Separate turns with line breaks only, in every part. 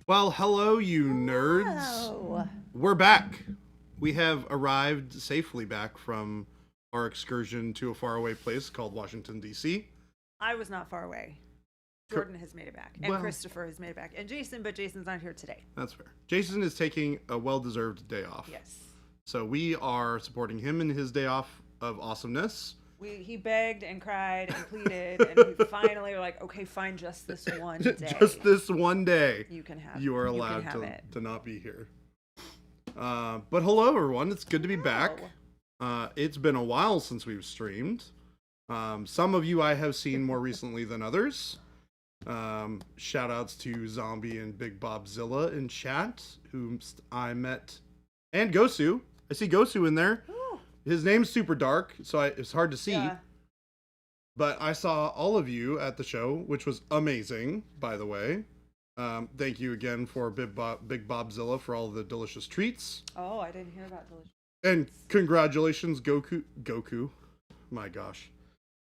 Well, hello, you nerds.
Hello.
We're back. We have arrived safely back from our excursion to a faraway place called Washington, D.C.
I was not far away. Jordan has made it back, and
Well-
Christopher has made it back, and Jason, but Jason's not here today.
That's fair. Jason is taking a well-deserved day off.
Yes.
So we are supporting him in his day off of awesomeness.
He begged and cried and pleaded, and we finally were like, okay, fine, just this one day.
Just this one day.
You can have
You are
can
allowed
have it.
to not be here. But hello, everyone. It's good to be back. It's been a while since we've streamed. Some of you I have seen more recently than others. Shout outs to Zombie and Big Bobzilla in chat, whom I met, and Gosu. I see Gosu in there.
Ooh.
His name's super dark, so it's hard to see.
Yeah.
But I saw all of you at the show, which was amazing, by the way. Thank you again for Big Bobzilla for all the delicious treats.
Oh, I didn't hear about delicious.
And congratulations, Goku. My gosh.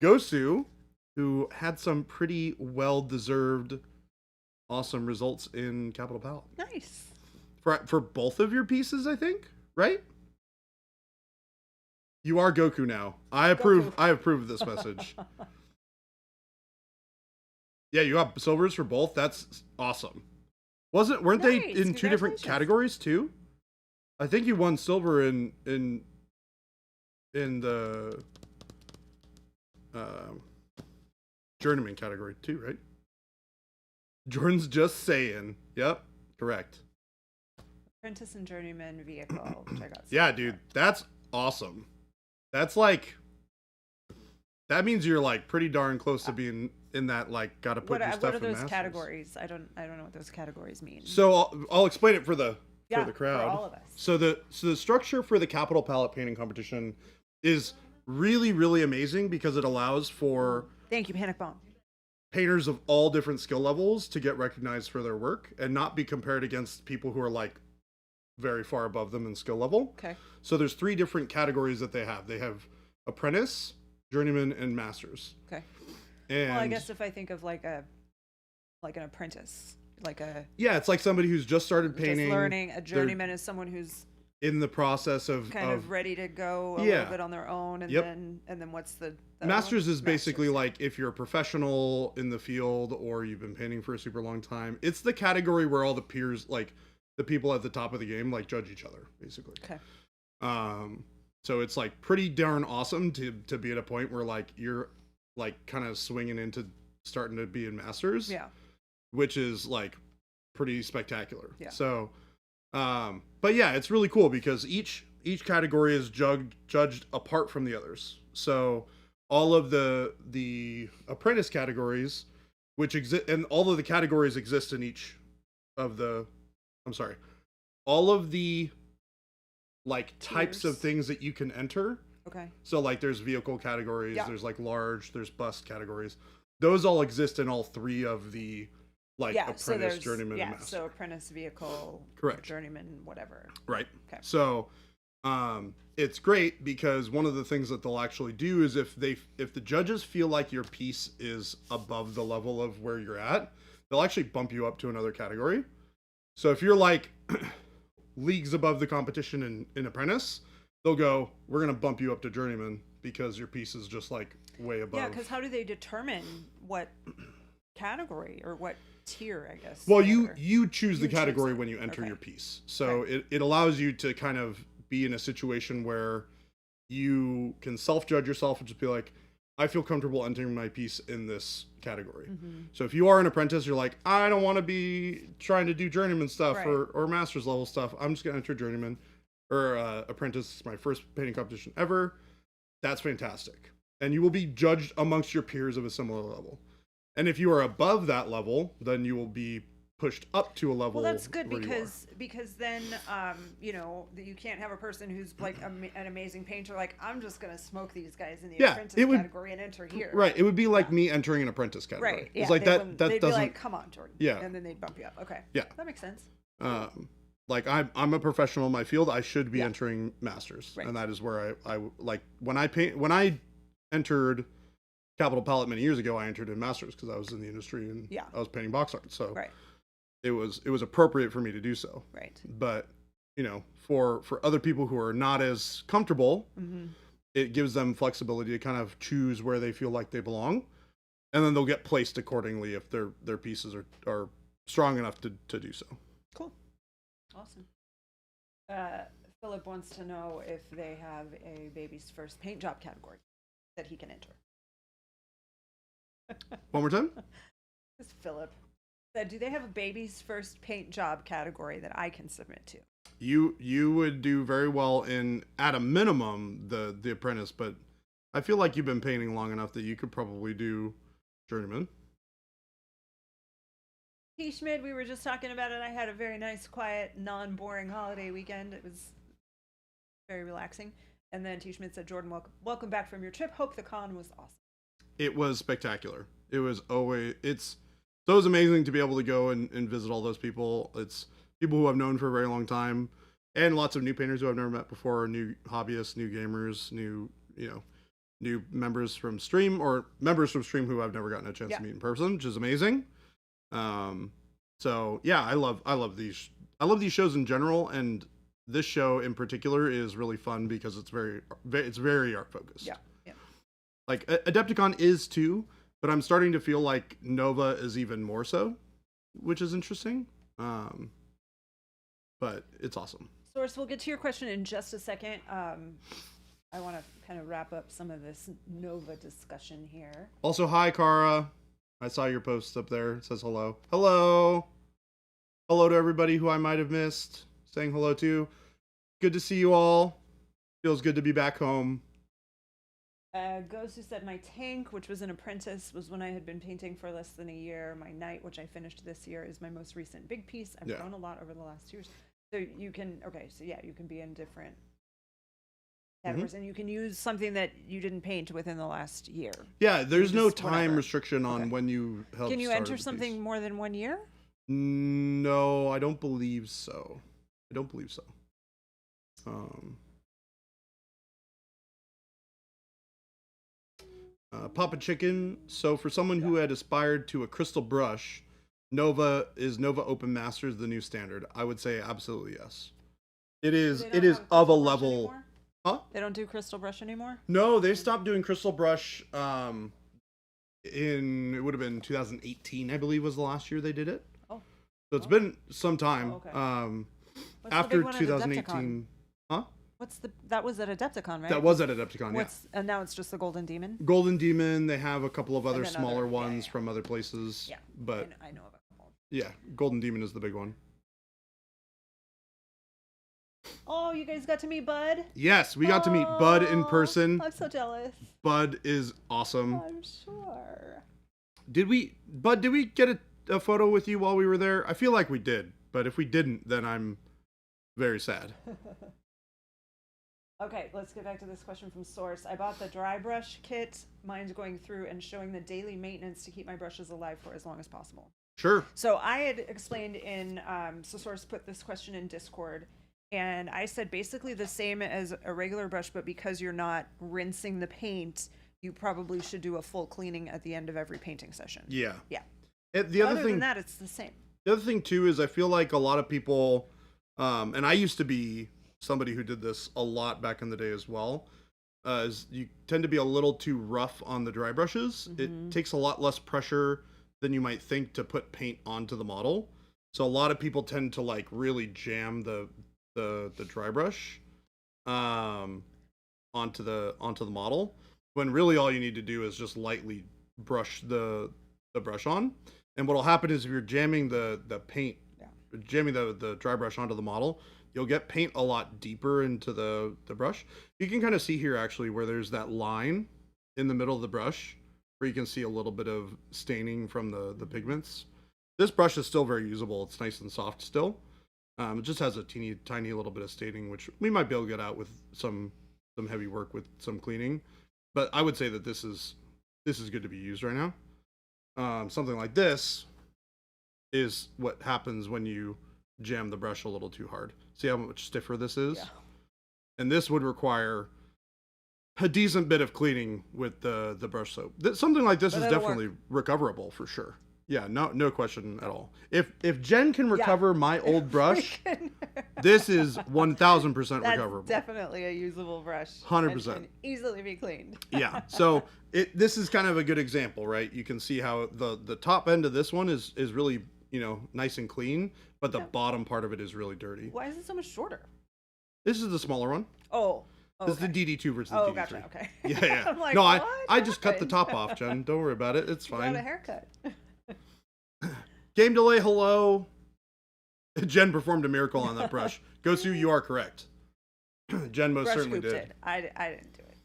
Gosu, who had some pretty well-deserved awesome results in Capital Palette.
Nice.
For both of your pieces, I think, right? You are Goku now. I approve.
Goku.
I approve this message. Yeah, you got silvers for both. That's awesome. Weren't they
Nice.
in two different
Congratulations.
categories too? I think you won silver in the journeyman category too, right? Jordan's just saying. Yep, correct.
Apprentice and Journeyman vehicle, which I got.
Yeah,
silver
dude,
for.
that's awesome. That's like, that means you're like pretty darn close to being in that, like, gotta put your stuff
What are
in
those
masters.
categories? I don't know what those categories mean.
So I'll explain it for the
Yeah,
crowd.
for all of us.
So the structure for the capital palette painting competition is really, really amazing because it allows for
Thank you, Panic Bomb.
painters of all different skill levels to get recognized for their work and not be compared against people who are like very far above them in skill level.
Okay.
So there's 3 different categories that they have. They have apprentice, journeyman, and masters.
Okay.
And
Well, I guess if I think of like an apprentice, like a
yeah, it's like somebody who's just started painting,
just learning. A journeyman is someone who's
in the process of
kind of ready to go a
Yeah.
little bit on their own, and
Yep.
then what's the other
Masters
one?
is basically
Masters.
like if you're a professional in the field or you've been painting for a super long time. It's the category where all the peers, like the people at the top of the game, like judge each other, basically.
Okay.
So it's like pretty darn awesome to be at a point where like you're like kind of swinging into starting to be in Masters.
Yeah.
Which is like pretty spectacular.
Yeah.
So, but yeah, it's really cool because each category is judged apart from the others. So all of the apprentice categories, which exist, and all of the categories exist in each of the, all of the like types of
Tiers.
things that you can enter.
Okay.
So like there's vehicle categories,
Yeah.
there's like large, there's bust categories. Those all exist in all 3 of the like
Yeah. So
apprentice,
there's
journeyman, and
yeah.
master.
So apprentice, vehicle,
Correct.
journeyman, whatever.
Right.
Okay.
So it's great because one of the things that they'll actually do is if the judges feel like your piece is above the level of where you're at, they'll actually bump you up to another category. So if you're like leagues above the competition in apprentice, they'll go, we're going to bump you up to journeyman because your piece is just like way above.
Yeah, because how do they determine what category or what tier? I guess.
Well,
whatever.
you choose the
You choose
category
it.
when you enter
Okay.
your piece. So
Okay.
it allows you to kind of be in a situation where you can self-judge yourself and just be like, I feel comfortable entering my piece in this category.
Mm-hmm.
So if you are an apprentice, you're like, I don't want to be trying to do journeyman stuff
Right.
or master's level stuff. I'm just going to enter journeyman or apprentice. It's my first painting competition ever. That's fantastic. And you will be judged amongst your peers of a similar level. And if you are above that level, then you will be pushed up to a level.
Well, that's good
where you are.
because then you can't have a person who's like an amazing painter. Like, I'm just gonna smoke these guys in the
Yeah,
apprentice
it would-
category and enter here.
Right. It would be like me entering an apprentice category.
Right. Yeah.
It's like
they
that
wouldn't-
that
they'd
doesn't
be like, come on, Jordan.
Yeah.
And then they'd bump you up. Okay.
Yeah.
That makes sense.
Like I'm a professional in my field. I should be
Yeah.
entering masters.
Right.
And that is where I like when I entered Capital Palette many years ago, I entered in masters because I was in the industry and
Yeah.
I was painting box art. So
Right.
it was appropriate for me to do so.
Right.
But, you know, for other people who are not as comfortable, it gives them flexibility to kind of choose where they feel like they belong. And then they'll get placed accordingly if their pieces are strong enough to do so.
Cool. Awesome. Philip wants to know if they have a baby's first paint job category that he can enter.
One more time?
This is Philip said, do they have a baby's first paint job category that I can submit to?
You would do very well in, at a minimum, the apprentice, but I feel like you've been painting long enough that you could probably do journeyman.
T. Schmid, we were just talking about it. I had a very nice, quiet, non-boring holiday weekend. It was very relaxing. And then T. Schmid said, Jordan, welcome back from your trip. Hope the con was awesome.
It was spectacular. It was always, it's amazing to be able to go and visit all those people. It's people who I've known for a very long time, and lots of new painters who I've never met before, new hobbyists, new gamers, new members from stream, or members from stream who I've never gotten a chance to meet in person, which is amazing. So yeah, I love these shows in general, and this show in particular is really fun because it's very art focused.
Yeah.
Like Adepticon is too, but I'm starting to feel like Nova is even more so, which is interesting. But it's awesome.
Source, we'll get to your question in just a second. I want to kind of wrap up some of this Nova discussion here.
Also, hi, Kara. I saw your post up there. It says hello. Hello. Hello to everybody who I might have missed. Saying hello to. Good to see you all. Feels good to be back home.
Gosu said my tank, which was an apprentice, was when I had been painting for less than a year. My night, which I finished this year, is my most recent big piece. I've grown a lot over the last 2 years. So you can, you can be in different categories, and you can use something that you didn't paint within the last year. Yeah,
there's no time restriction on when you help.
Can you enter something more than 1 year?
No, I don't believe so. Papa Chicken. So for someone who had aspired to a crystal brush, Nova Open Masters the new standard? I would say absolutely yes. It is of a level.
Anymore?
Huh?
They don't do crystal brush anymore?
No, they stopped doing crystal brush it would have been 2018, I believe, was the last year they did it. Oh. So it's been some time.
Oh, okay.
After 2018. Huh?
That was at Adepticon, right?
That was at Adepticon, yeah.
And now it's just the Golden Demon?
Golden Demon, they have a couple of other smaller ones from other places.
Yeah,
but
I know about them all.
Yeah, Golden Demon is the big one.
Oh, you guys got to meet Bud?
Yes, we got to meet Bud in person.
I'm so jealous.
Bud is awesome.
I'm sure.
Did we get a photo with you while we were there? I feel like we did, but if we didn't, then I'm very sad.
Okay, let's get back to this question from Source. I bought the dry brush kit. Mine's going through and showing the daily maintenance to keep my brushes alive for as long as possible.
Sure.
So I had explained so Source put this question in Discord, and I said basically the same as a regular brush, but because you're not rinsing the paint, you probably should do a full cleaning at the end of every painting session.
Yeah.
Yeah.
Other
than that, it's the same.
The other thing too is I feel like a lot of people, and I used to be somebody who did this a lot back in the day as well, is you tend to be a little too rough on the dry brushes. It takes a lot less pressure than you might think to put paint onto the model. So a lot of people tend to like really jam the dry brush onto the model, when really all you need to do is just lightly brush the brush on. And what'll happen is if you're jamming the dry brush onto the model, you'll get paint a lot deeper into the brush. You can kind of see here actually where there's that line in the middle of the brush where you can see a little bit of staining from the pigments. This brush is still very usable. It's nice and soft still. It just has a tiny little bit of staining, which we might be able to get out with some heavy work with some cleaning. But I would say that this is good to be used right now. Something like this is what happens when you jam the brush a little too hard. See how much stiffer this is? Yeah. And this would require a decent bit of cleaning with the brush soap. Something like this is definitely recoverable for sure. Yeah, no question at all. If Jen can recover my old brush, this is 1,000% recoverable.
Definitely a usable brush.
100%.
And easily be cleaned.
Yeah. So this is kind of a good example, right? You can see how the top end of this one is really, nice and clean, but the bottom part of it is really dirty.
Why is it so much shorter?
This is the smaller one.
Oh.
This is the DD2 versus the DD3.
Gotcha. Okay.
Yeah.
I'm like,
no,
what
I just cut the
happened?
top off, Jen. Don't worry about it. It's
You
fine.
got a haircut.
Game delay, hello. Jen performed a miracle on that brush. Gosu, you are correct. Jen most
Brush
certainly
scoop
did.
I didn't do it.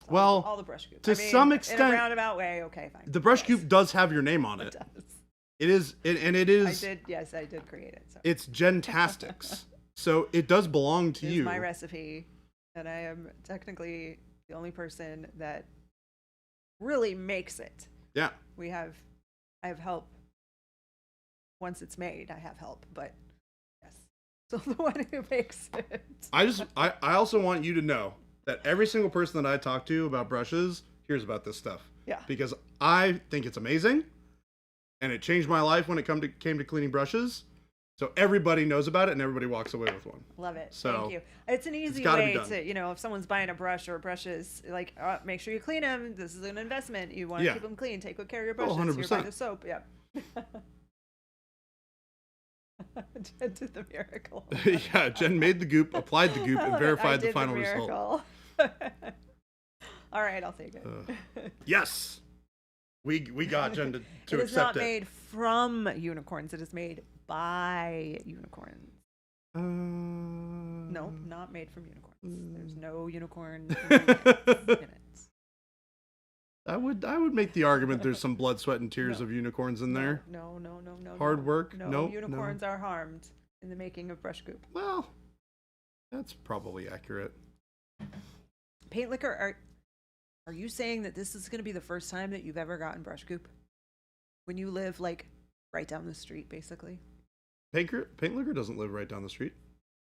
Well,
all the brush scoops.
to some extent,
in a roundabout way, okay, fine.
the brush scoop does have your name on it.
It does.
It is, and it is.
I did create it. So.
It's Gentastics, so it does belong to you.
It's my recipe, and I am technically the only person that really makes it.
Yeah.
I have help. Once it's made, I have help, but yes, so the one who makes it.
I also want you to know that every single person that I talk to about brushes hears about this stuff.
Yeah.
Because I think it's amazing, and it changed my life when it came to cleaning brushes. So everybody knows about it, and everybody walks away with one.
Love it.
So
thank you. It's an easy way to, if someone's buying a brush or brushes, like, make sure you clean them. This is an investment. You want to keep them clean. Take good care of your brushes.
100%.
You're buying the soap. Yeah. Jen did the miracle.
Yeah, Jen made the goop, applied the goop, and verified the final result.
All right, I'll take it.
Yes, we got Jen to accept it.
It is not made from unicorns. It is made by unicorns. No, not made from unicorns. There's no unicorn in it.
I would make the argument there's some blood, sweat, and tears of unicorns in there.
No.
Hard work?
No, unicorns are harmed in the making of brush goop.
Well, that's probably accurate.
Paint liquor, are you saying that this is going to be the first time that you've ever gotten brush goop? When you live, like, right down the street, basically?
Paint liquor doesn't live right down the street.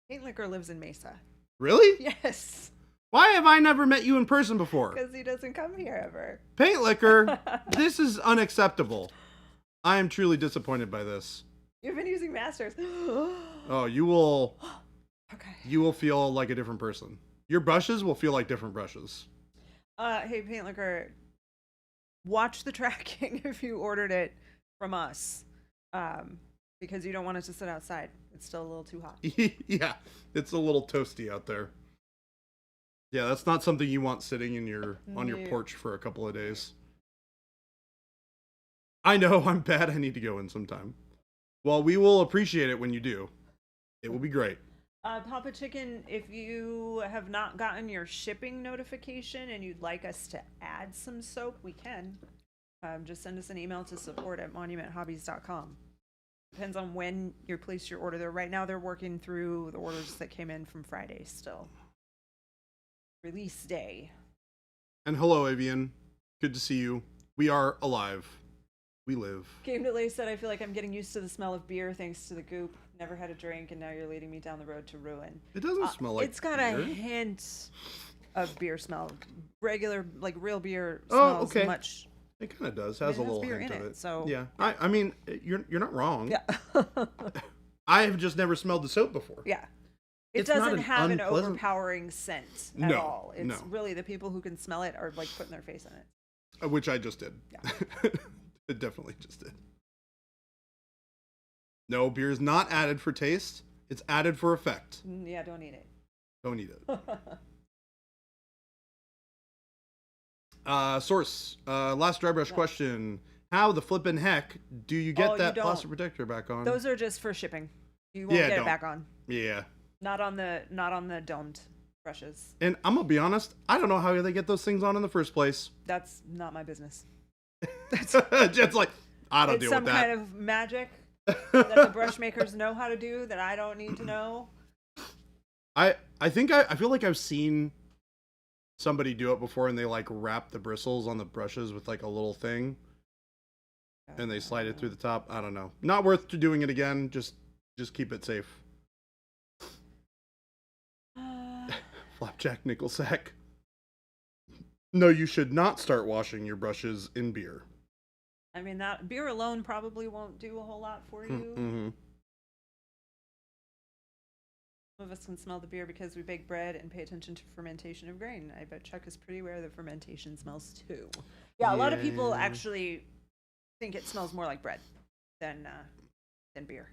Paint liquor lives in Mesa.
Really?
Yes.
Why have I never met you in person before?
Because he doesn't come here ever.
Paint liquor, this is unacceptable. I am truly disappointed by this.
You've been using masters.
Oh, you will.
Okay.
You will feel like a different person. Your brushes will feel like different brushes.
Hey, Paint Liquor, watch the tracking if you ordered it from us, because you don't want it to sit outside. It's still a little too hot.
Yeah, it's a little toasty out there. Yeah, that's not something you want sitting in on your porch for a couple of days. I know, I'm bad. I need to go in sometime. Well, we will appreciate it when you do. It will be great.
Papa Chicken, if you have not gotten your shipping notification and you'd like us to add some soap, we can. Just send us an email to support@monumenthobbies.com. Depends on when you place your order. Right now they're working through the orders that came in from Friday still. Release day.
And hello, Avian. Good to see you. We are alive. We live.
Game Delay said, I feel like I'm getting used to the smell of beer thanks to the goop. Never had a drink, and now you're leading me down the road to ruin.
It doesn't smell like
It's got
beer.
a hint of beer smell. Regular, like real beer smells much.
It kind of does. Has a little
beer
hint
in
of
it,
it.
so
yeah. I mean, you're not wrong.
Yeah.
I have just never smelled the soap before.
Yeah. It
It's not
doesn't
an
have an
unpleasant-
overpowering scent at
No,
all. It's
no.
really the people who can smell it are like putting their face in it.
Which I just did.
Yeah.
It definitely just did. No, beer is not added for taste. It's added for effect.
Yeah, don't eat it.
Don't eat it. Source. Last dry brush question. How the flippin' heck do you get that plastic protector back on?
Those are just for shipping. You won't get it back on.
Yeah.
Not on the domed brushes.
And I'm gonna be honest, I don't know how they get those things on in the first place.
That's not my business.
Jet's like, I don't deal with that.
It's some kind of magic that the brush makers know how to do that I don't need to know.
I feel like I've seen somebody do it before, and they like wrap the bristles on the brushes with like a little thing, and they slide it through the top. I don't know. Not worth doing it again. Just keep it safe. Flapjack nickel sack. No, you should not start washing your brushes in beer.
I mean, that beer alone probably won't do a whole lot for you.
Mm-hmm.
Some of us can smell the beer because we bake bread and pay attention to fermentation of grain. I bet Chuck is pretty aware that fermentation smells too. Yeah, a lot of people
Yeah.
actually think it smells more like bread than beer.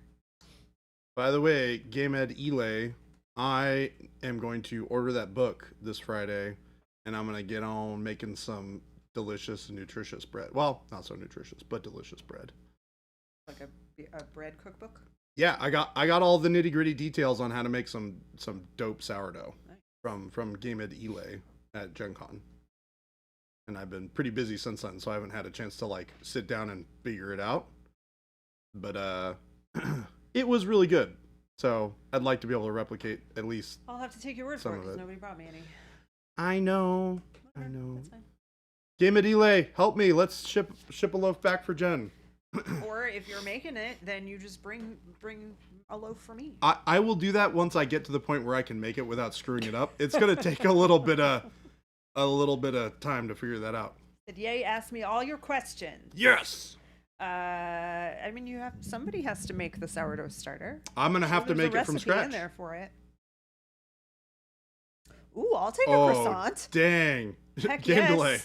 By the way, Game Ed Elay, I am going to order that book this Friday, and I'm going to get on making some delicious and nutritious bread. Well, not so nutritious, but delicious bread.
Like a bread cookbook?
Yeah, I got all the nitty gritty details on how to make some dope sourdough from Game Ed Elay at Gen Con. And I've been pretty busy since then, so I haven't had a chance to like sit down and figure it out. But it was really good. So I'd like to be able to replicate at least.
I'll have to take your word for it because nobody brought me any.
I know.
Okay,
I know.
That's fine.
Game Ed Elay, help me. Let's ship a loaf back for Jen.
Or if you're making it, then you just bring a loaf for me.
I will do that once I get to the point where I can make it without screwing it up. It's gonna take a little bit of time to figure that out.
Yay, ask me all your questions.
Yes.
I mean, somebody has to make the sourdough starter.
I'm gonna have to
There's
make
a
it from
recipe
scratch.
in there for it. Ooh, I'll take a
Oh,
croissant.
dang.
Heck
Game
yes.
delay.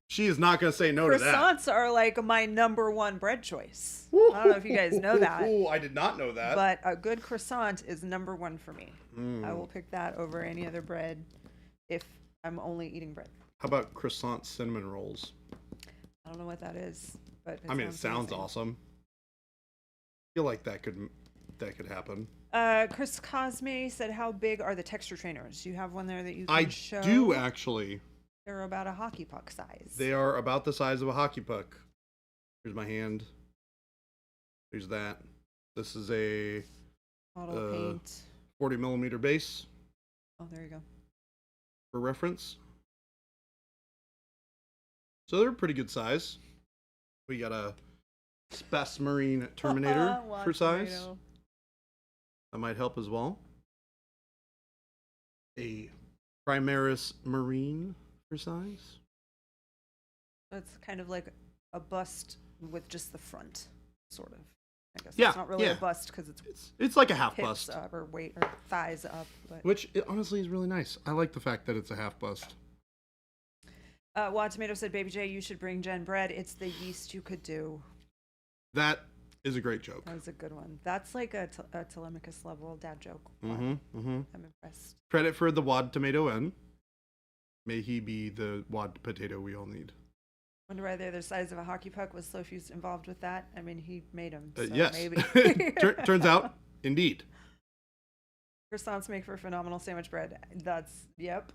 She is not gonna say no to that.
Croissants are like my number one bread choice. I don't know if you guys know that.
Oh, I did not know that.
But a good croissant is number one for me.
Mm.
I will pick that over any other bread if I'm only eating bread.
How about croissant cinnamon rolls?
I don't know what that is, but
It sounds
amazing.
awesome. I feel like that could happen.
Chris Cosme said, "How big are the texture trainers? Do you have one there that you can
I
show?"
do actually.
They're about a hockey puck size.
They are about the size of a hockey puck. Here's my hand. Here's that. This is a
Model paint.
40 millimeter base
Oh, there you go.
for reference. So they're a pretty good size. We got a Space Marine Terminator
Watch
for size.
tomato.
That might help as well. A Primaris Marine for size.
It's kind of like a bust with just the front, sort of. I guess
Yeah,
it's not really
yeah.
a bust because
It's like a half
hips
bust,
up or weight or thighs up. But
which honestly is really nice. I like the fact that it's a half bust.
Wild Tomato said, "BabyJ, you should bring Jen bread. It's the yeast you could do."
That is a great joke.
That was a good one. That's like a Telemachus level dad joke.
Mm-hmm.
I'm impressed.
Credit for the wad tomato N. May he be the wad potato we all need.
Wonder why they're the size of a hockey puck. Was Slowfuse involved with that? I mean, he made them. So
Yes.
Maybe.
Turns out, indeed.
Croissants make for phenomenal sandwich bread. Yep.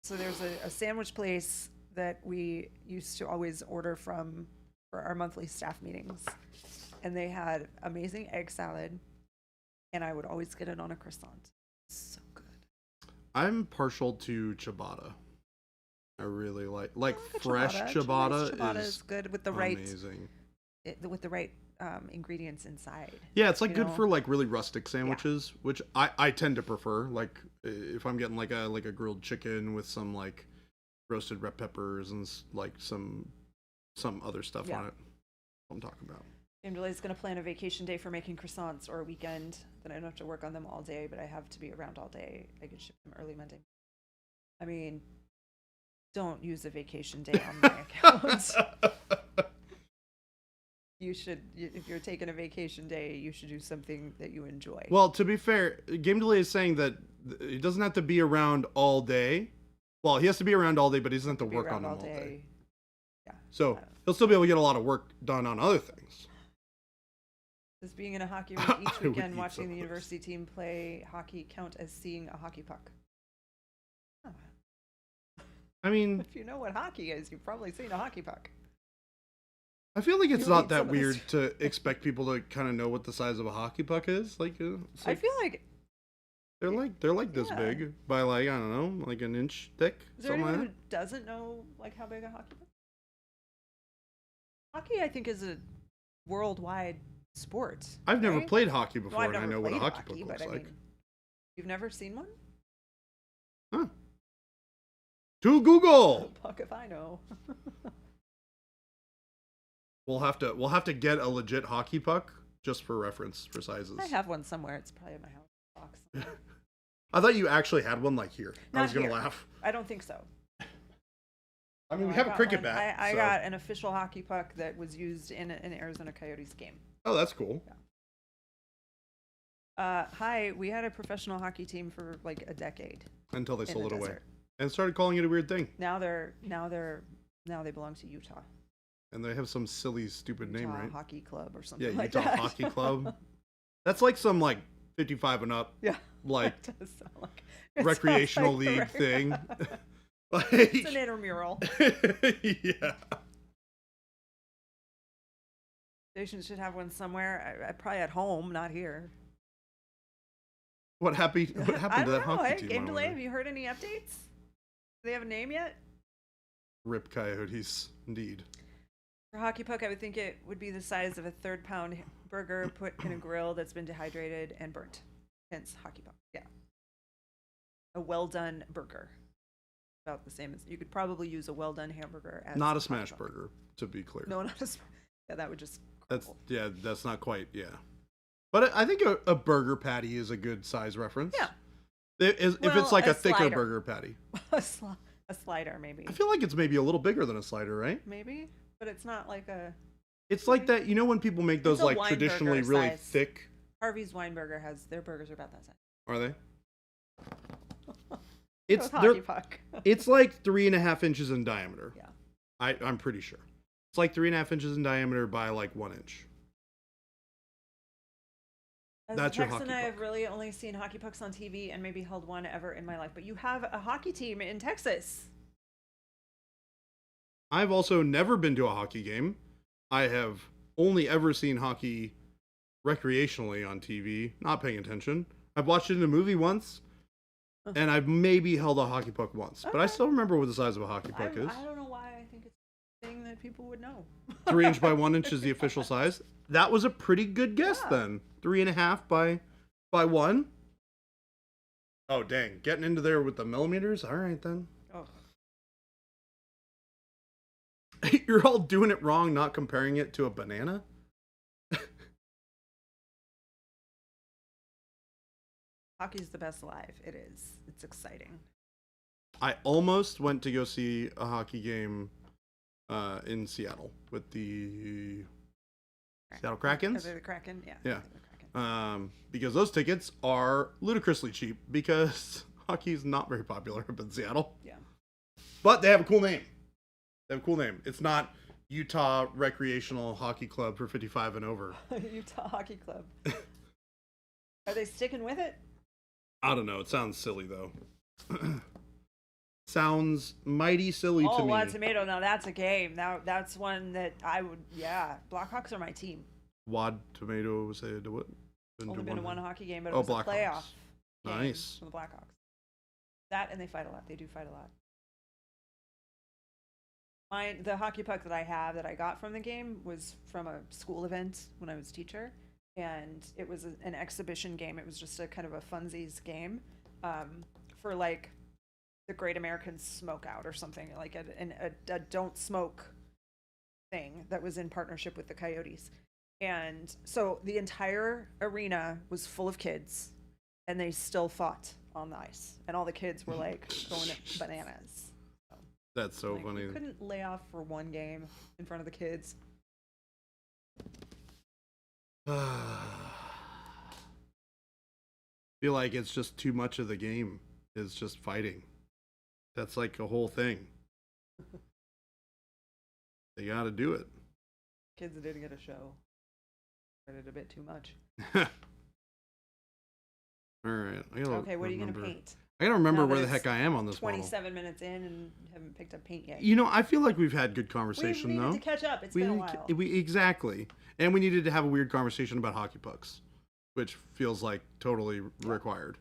So there's a sandwich place that we used to always order from for our monthly staff meetings, and they had amazing egg salad, and I would always get it on a croissant. So good.
I'm partial to ciabatta. I really like
I like a
fresh ciabatta.
Ciabatta
is
is good with the right
amazing.
with the right ingredients inside.
Yeah, it's like
you
good
know?
for like really rustic sandwiches, which I tend to prefer. Like if I'm getting like a grilled chicken with some like roasted red peppers and like some other stuff on it. That's what I'm talking about.
Amberley's going to plan a vacation day for making croissants or a weekend. Then I don't have to work on them all day, but I have to be around all day. I can ship them early Monday. I mean, don't use a vacation day on my account. You should, if you're taking a vacation day, you should do something that you enjoy.
Well, to be fair, Game Delay is saying that he doesn't have to be around all day. Well, he has to be around all day, but he doesn't have to
Be
work
around
on them all day.
Yeah.
So he'll still be able to get a lot of work done on other things.
Does being in a hockey rink each
I would
weekend
eat
watching
some
the
of
university team play hockey count as seeing a hockey puck? Oh.
I mean,
If you know what hockey is, you've probably seen a hockey puck.
I feel like it's
You
not
eat
that
some of this.
weird to expect people to kind of know what the size of a hockey puck is. Like, it's
I
like
feel like,
they're like this
Yeah.
big by like I don't know, like an inch thick.
is there
Something
anyone
like
who doesn't know like how big a hockey puck? Hockey, I think, is a worldwide sport.
that. I've never
right?
played hockey
Well,
before,
I've
and I
never
know what a
played
hockey puck
but
looks
I
like.
mean, you've never seen one?
Huh. To Google.
Puck if I know.
We'll have to get a legit hockey puck just for reference for sizes.
I have one somewhere. It's probably in my house box.
I thought you actually had one like here. I was gonna
here.
laugh.
I don't think so.
I mean,
No,
we
I
have a
got
cricket
one.
bat.
I
so-
got an official hockey puck that was used in an Arizona Coyotes game.
Oh, that's cool.
Hi, we had a professional hockey team for like a decade.
Until they
in
sold
the
it away
desert.
and started calling it a weird thing.
Now they belong to Utah.
And they have some silly, stupid name,
Utah
right?
Hockey Club or something
Yeah,
like
Utah
that.
Hockey Club. That's like some like 55 and up,
Yeah.
like
It does sound like it
recreational
sounds like
league
right.
thing. Like,
It's an intramural.
yeah.
Station should have one somewhere. I probably at home, not here.
What happened? What happened to that hockey team?
Game
I
delay.
wonder?
Have you heard any updates? Do they have a name yet?
Rip Coyotes, indeed.
For hockey puck, I would think it would be the size of a 3-pound burger put in a grill that's been dehydrated and burnt. Hence hockey puck. Yeah. A well done burger. About the same as you could probably use a well done hamburger as
Not a
hockey
smash
puck.
burger, to be clear.
No, not a yeah, that would just
That's
crumble.
that's not quite But I think a burger patty is a good size reference.
Yeah.
If
Well,
it's like
a
a thicker
slider.
burger patty.
a slider maybe.
I feel like it's maybe a little bigger than a slider, right?
Maybe, but it's not like a
It's like that, you know, when people make those
a
like
Weinberger
traditionally really
size.
thick.
Harvey's Weinberger has their burgers are about that size.
Are they?
It's
It's
hockey
they're-
puck.
it's like 3.5 inches in diameter.
Yeah.
I'm pretty sure. It's like 3.5 inches in diameter by like 1 inch.
As
That's
a
your
Texan,
hockey
I have
puck.
really only seen hockey pucks on TV and maybe held one ever in my life. But you have a hockey team in Texas.
I've also never been to a hockey game. I have only ever seen hockey recreationally on TV, not paying attention. I've watched it in a movie once, and I've maybe held a hockey puck once. But I
Okay.
still remember what the size of a hockey puck is.
I don't know why I think it's a thing that people would know.
3 inch by 1 inch is the official size. That was a pretty good guess
Yeah.
then. 3.5 by 1. Oh dang, getting into there with the millimeters. All right then.
Oh.
You're all doing it wrong, not comparing it to a banana.
Hockey's the best alive. It is. It's exciting.
I almost went to go see a hockey game in Seattle with the Seattle Krakens.
Are they the Kraken? Yeah.
Yeah.
they're the Kraken.
Because those tickets are ludicrously cheap because hockey's not very popular up in Seattle.
Yeah.
But they have a cool name. They have a cool name. It's not Utah Recreational Hockey Club for 55 and over.
Utah Hockey Club. Are they sticking with it?
I don't know. It sounds silly though. Sounds mighty silly to
Oh,
me.
Wad Tomato. Now that's a game. Now that's one that I would. Yeah, Blackhawks are my team.
Wad Tomato said to what?
Only been to one hockey game, but it
Oh,
was a
Blackhawks.
playoff. Game
Nice.
for the Blackhawks. That and they fight a lot. They do fight a lot. The hockey puck that I have that I got from the game was from a school event when I was a teacher, and it was an exhibition game. It was just a kind of a funsies game for like the Great American Smokeout or something, like a don't smoke thing that was in partnership with the Coyotes. And so the entire arena was full of kids, and they still fought on the ice, and all the kids were like going bananas.
That's so
Like,
funny.
you couldn't lay off for one game in front of the kids.
Feel like it's just too much of the game is just fighting. That's like a whole thing. They gotta do it.
Kids did get a show. Did it a bit too much.
All right. I gotta
Okay, what are you gonna
remember.
paint?
I gotta remember
Now
where
that
the
it's
heck I am on this model.
27 minutes in and haven't picked up paint yet.
You know, I feel like we've had good
We
conversation
needed
though.
to catch up. It's been a while.
Exactly, and we needed to have a weird conversation about hockey pucks, which feels like totally required.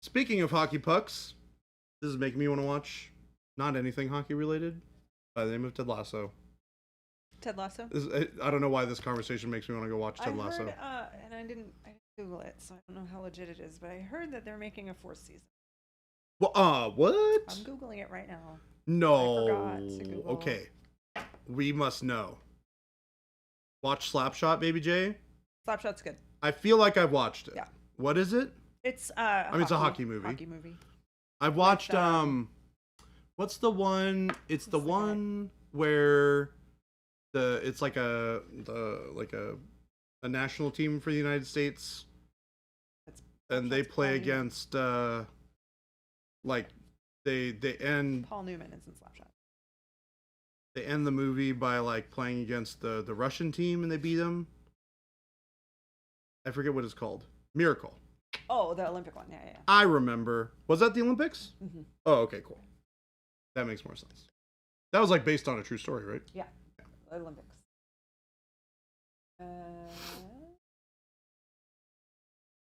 Speaking of hockey pucks, this is making me want to watch not anything hockey related by the name of Ted Lasso.
Ted Lasso?
I don't know why this conversation makes me want to go watch Ted
I
Lasso.
heard, and I didn't Google it, so I don't know how legit it is, but I heard that they're making a 4th season.
What?
I'm Googling it right now.
No.
I forgot to Google.
Okay. We must know. Watch Slapshot, BabyJ?
Slapshot's good.
I feel like I've watched it.
Yeah.
What is it?
It's
it's a hockey movie.
Hockey movie.
I've watched what's the one? It's the one where it's like a national team for the United States. And they play against like they end
Paul Newman is in Slapshot.
They end the movie by like playing against the Russian team and they beat them. I forget what it's called. Miracle.
Oh, the Olympic one. Yeah.
I remember. Was that the Olympics?
Mm-hmm.
Oh, okay, cool. That makes more sense. That was like based on a true story, right?
Yeah. Olympics.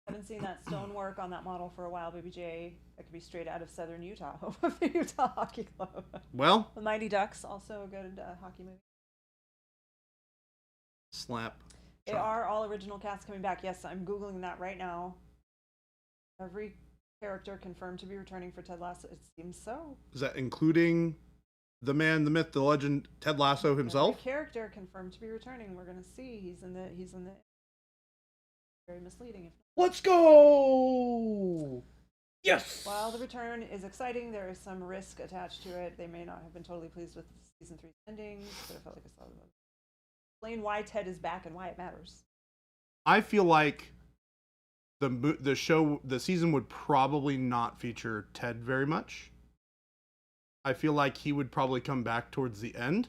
Haven't seen that stonework on that model for a while, BabyJ. That could be straight out of Southern Utah, the Utah Hockey Club.
Well,
The Mighty Ducks, also a good hockey movie.
Slap.
They are all original cast coming back. Yes, I'm Googling that right now. Every character confirmed to be returning for Ted Lasso. It seems so.
Is that including the man, the myth, the legend, Ted Lasso himself?
Every character confirmed to be returning. We're gonna see. He's in the. Very misleading.
Let's go! Yes!
While the return is exciting, there is some risk attached to it. They may not have been totally pleased with season 3's endings, but I felt like I saw them. Explain why Ted is back and why it matters.
I feel like the season would probably not feature Ted very much. I feel like he would probably come back towards the end.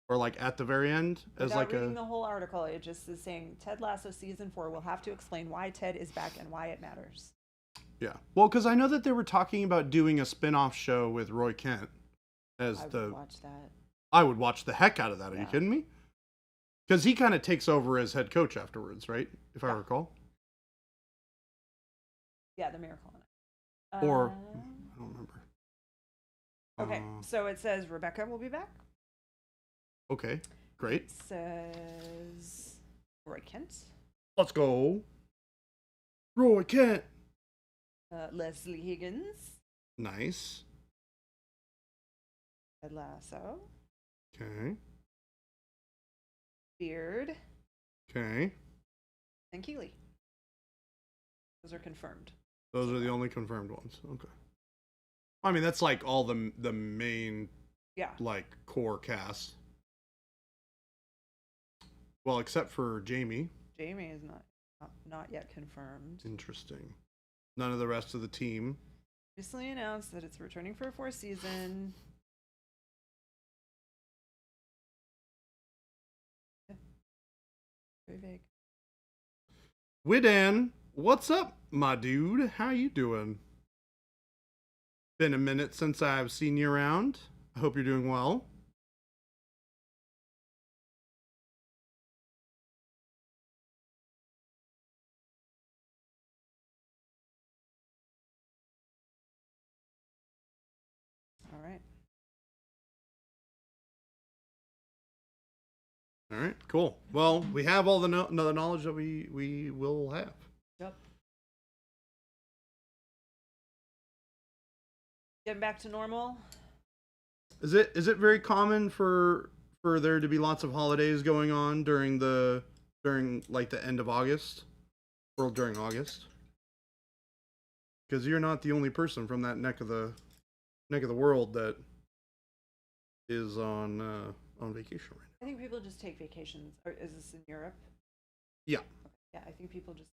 Or like at the very end as like
reading the whole article, it just is saying Ted Lasso season 4 will have to explain why Ted is back and why it matters.
Yeah. Well, because I know that they were talking about doing a spin-off show with Roy Kent as
I would watch that.
I would watch the heck out of that. Are you kidding me? Because he kind of takes over as head coach afterwards, right? If I recall.
Yeah, the Miracle.
Or I don't remember.
Okay, so it says Rebecca will be back.
Okay, great.
It says Roy Kent.
Let's go. Roy Kent.
Leslie Higgins.
Nice.
Ted Lasso.
Okay.
Beard.
Okay.
And Keeley. Those are confirmed.
Those are the only confirmed ones. Okay. I mean, that's like all the main, like core cast. Well, except for Jamie.
Jamie is not yet confirmed.
Interesting. None of the rest of the team.
Recently announced that it's returning for a 4th season. Yeah. Very vague.
Widan, what's up, my dude? How you doing? Been a minute since I've seen you around. I hope you're doing well. All right, cool. Well, we have all the knowledge that we will have.
Yep. Getting back to normal.
Is it very common for there to be lots of holidays going on during like the end of August or during August? Because you're not the only person from that neck of the world that is on vacation right now.
I think people just take vacations. Or is this in Europe?
Yeah.
Okay. Yeah, I think people just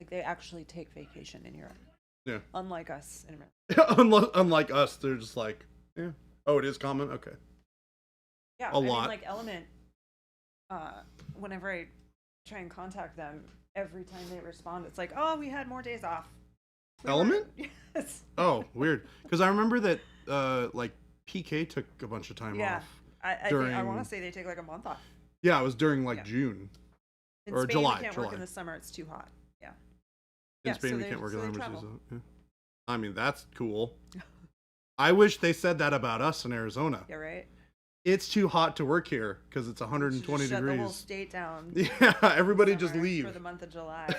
they actually take vacation in Europe.
Yeah.
Unlike us in America.
Unlike us, they're just like, yeah. Oh, it is common? Okay.
Yeah.
I mean,
like Element, whenever I try and contact them, every time they respond, it's like, oh, we had more days off.
Element?
Yes.
Oh, weird. Because I remember that like PK took a bunch of time off.
I want to say they take like a month off.
Yeah, it was during like June
in
or
Spain,
July.
We can't work in the summer; it's too hot. Yeah.
In Spain, we can't work in the summer. Yeah. I mean, that's cool. I wish they said that about us in Arizona.
Yeah, right.
It's too hot to work here because it's 120
shut
degrees.
The whole state down.
Yeah, everybody just leave
for the month of July.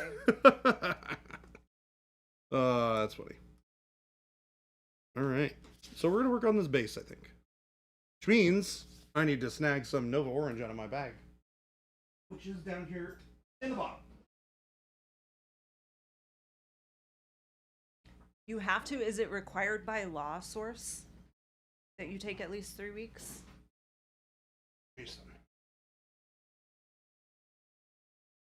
That's funny. All right. So we're gonna work on this base, I think. Which means I need to snag some Nova Orange out of my bag, which is down here in the bottom.
You have to, is it required by law, Source, that you take at least 3 weeks?
Jason.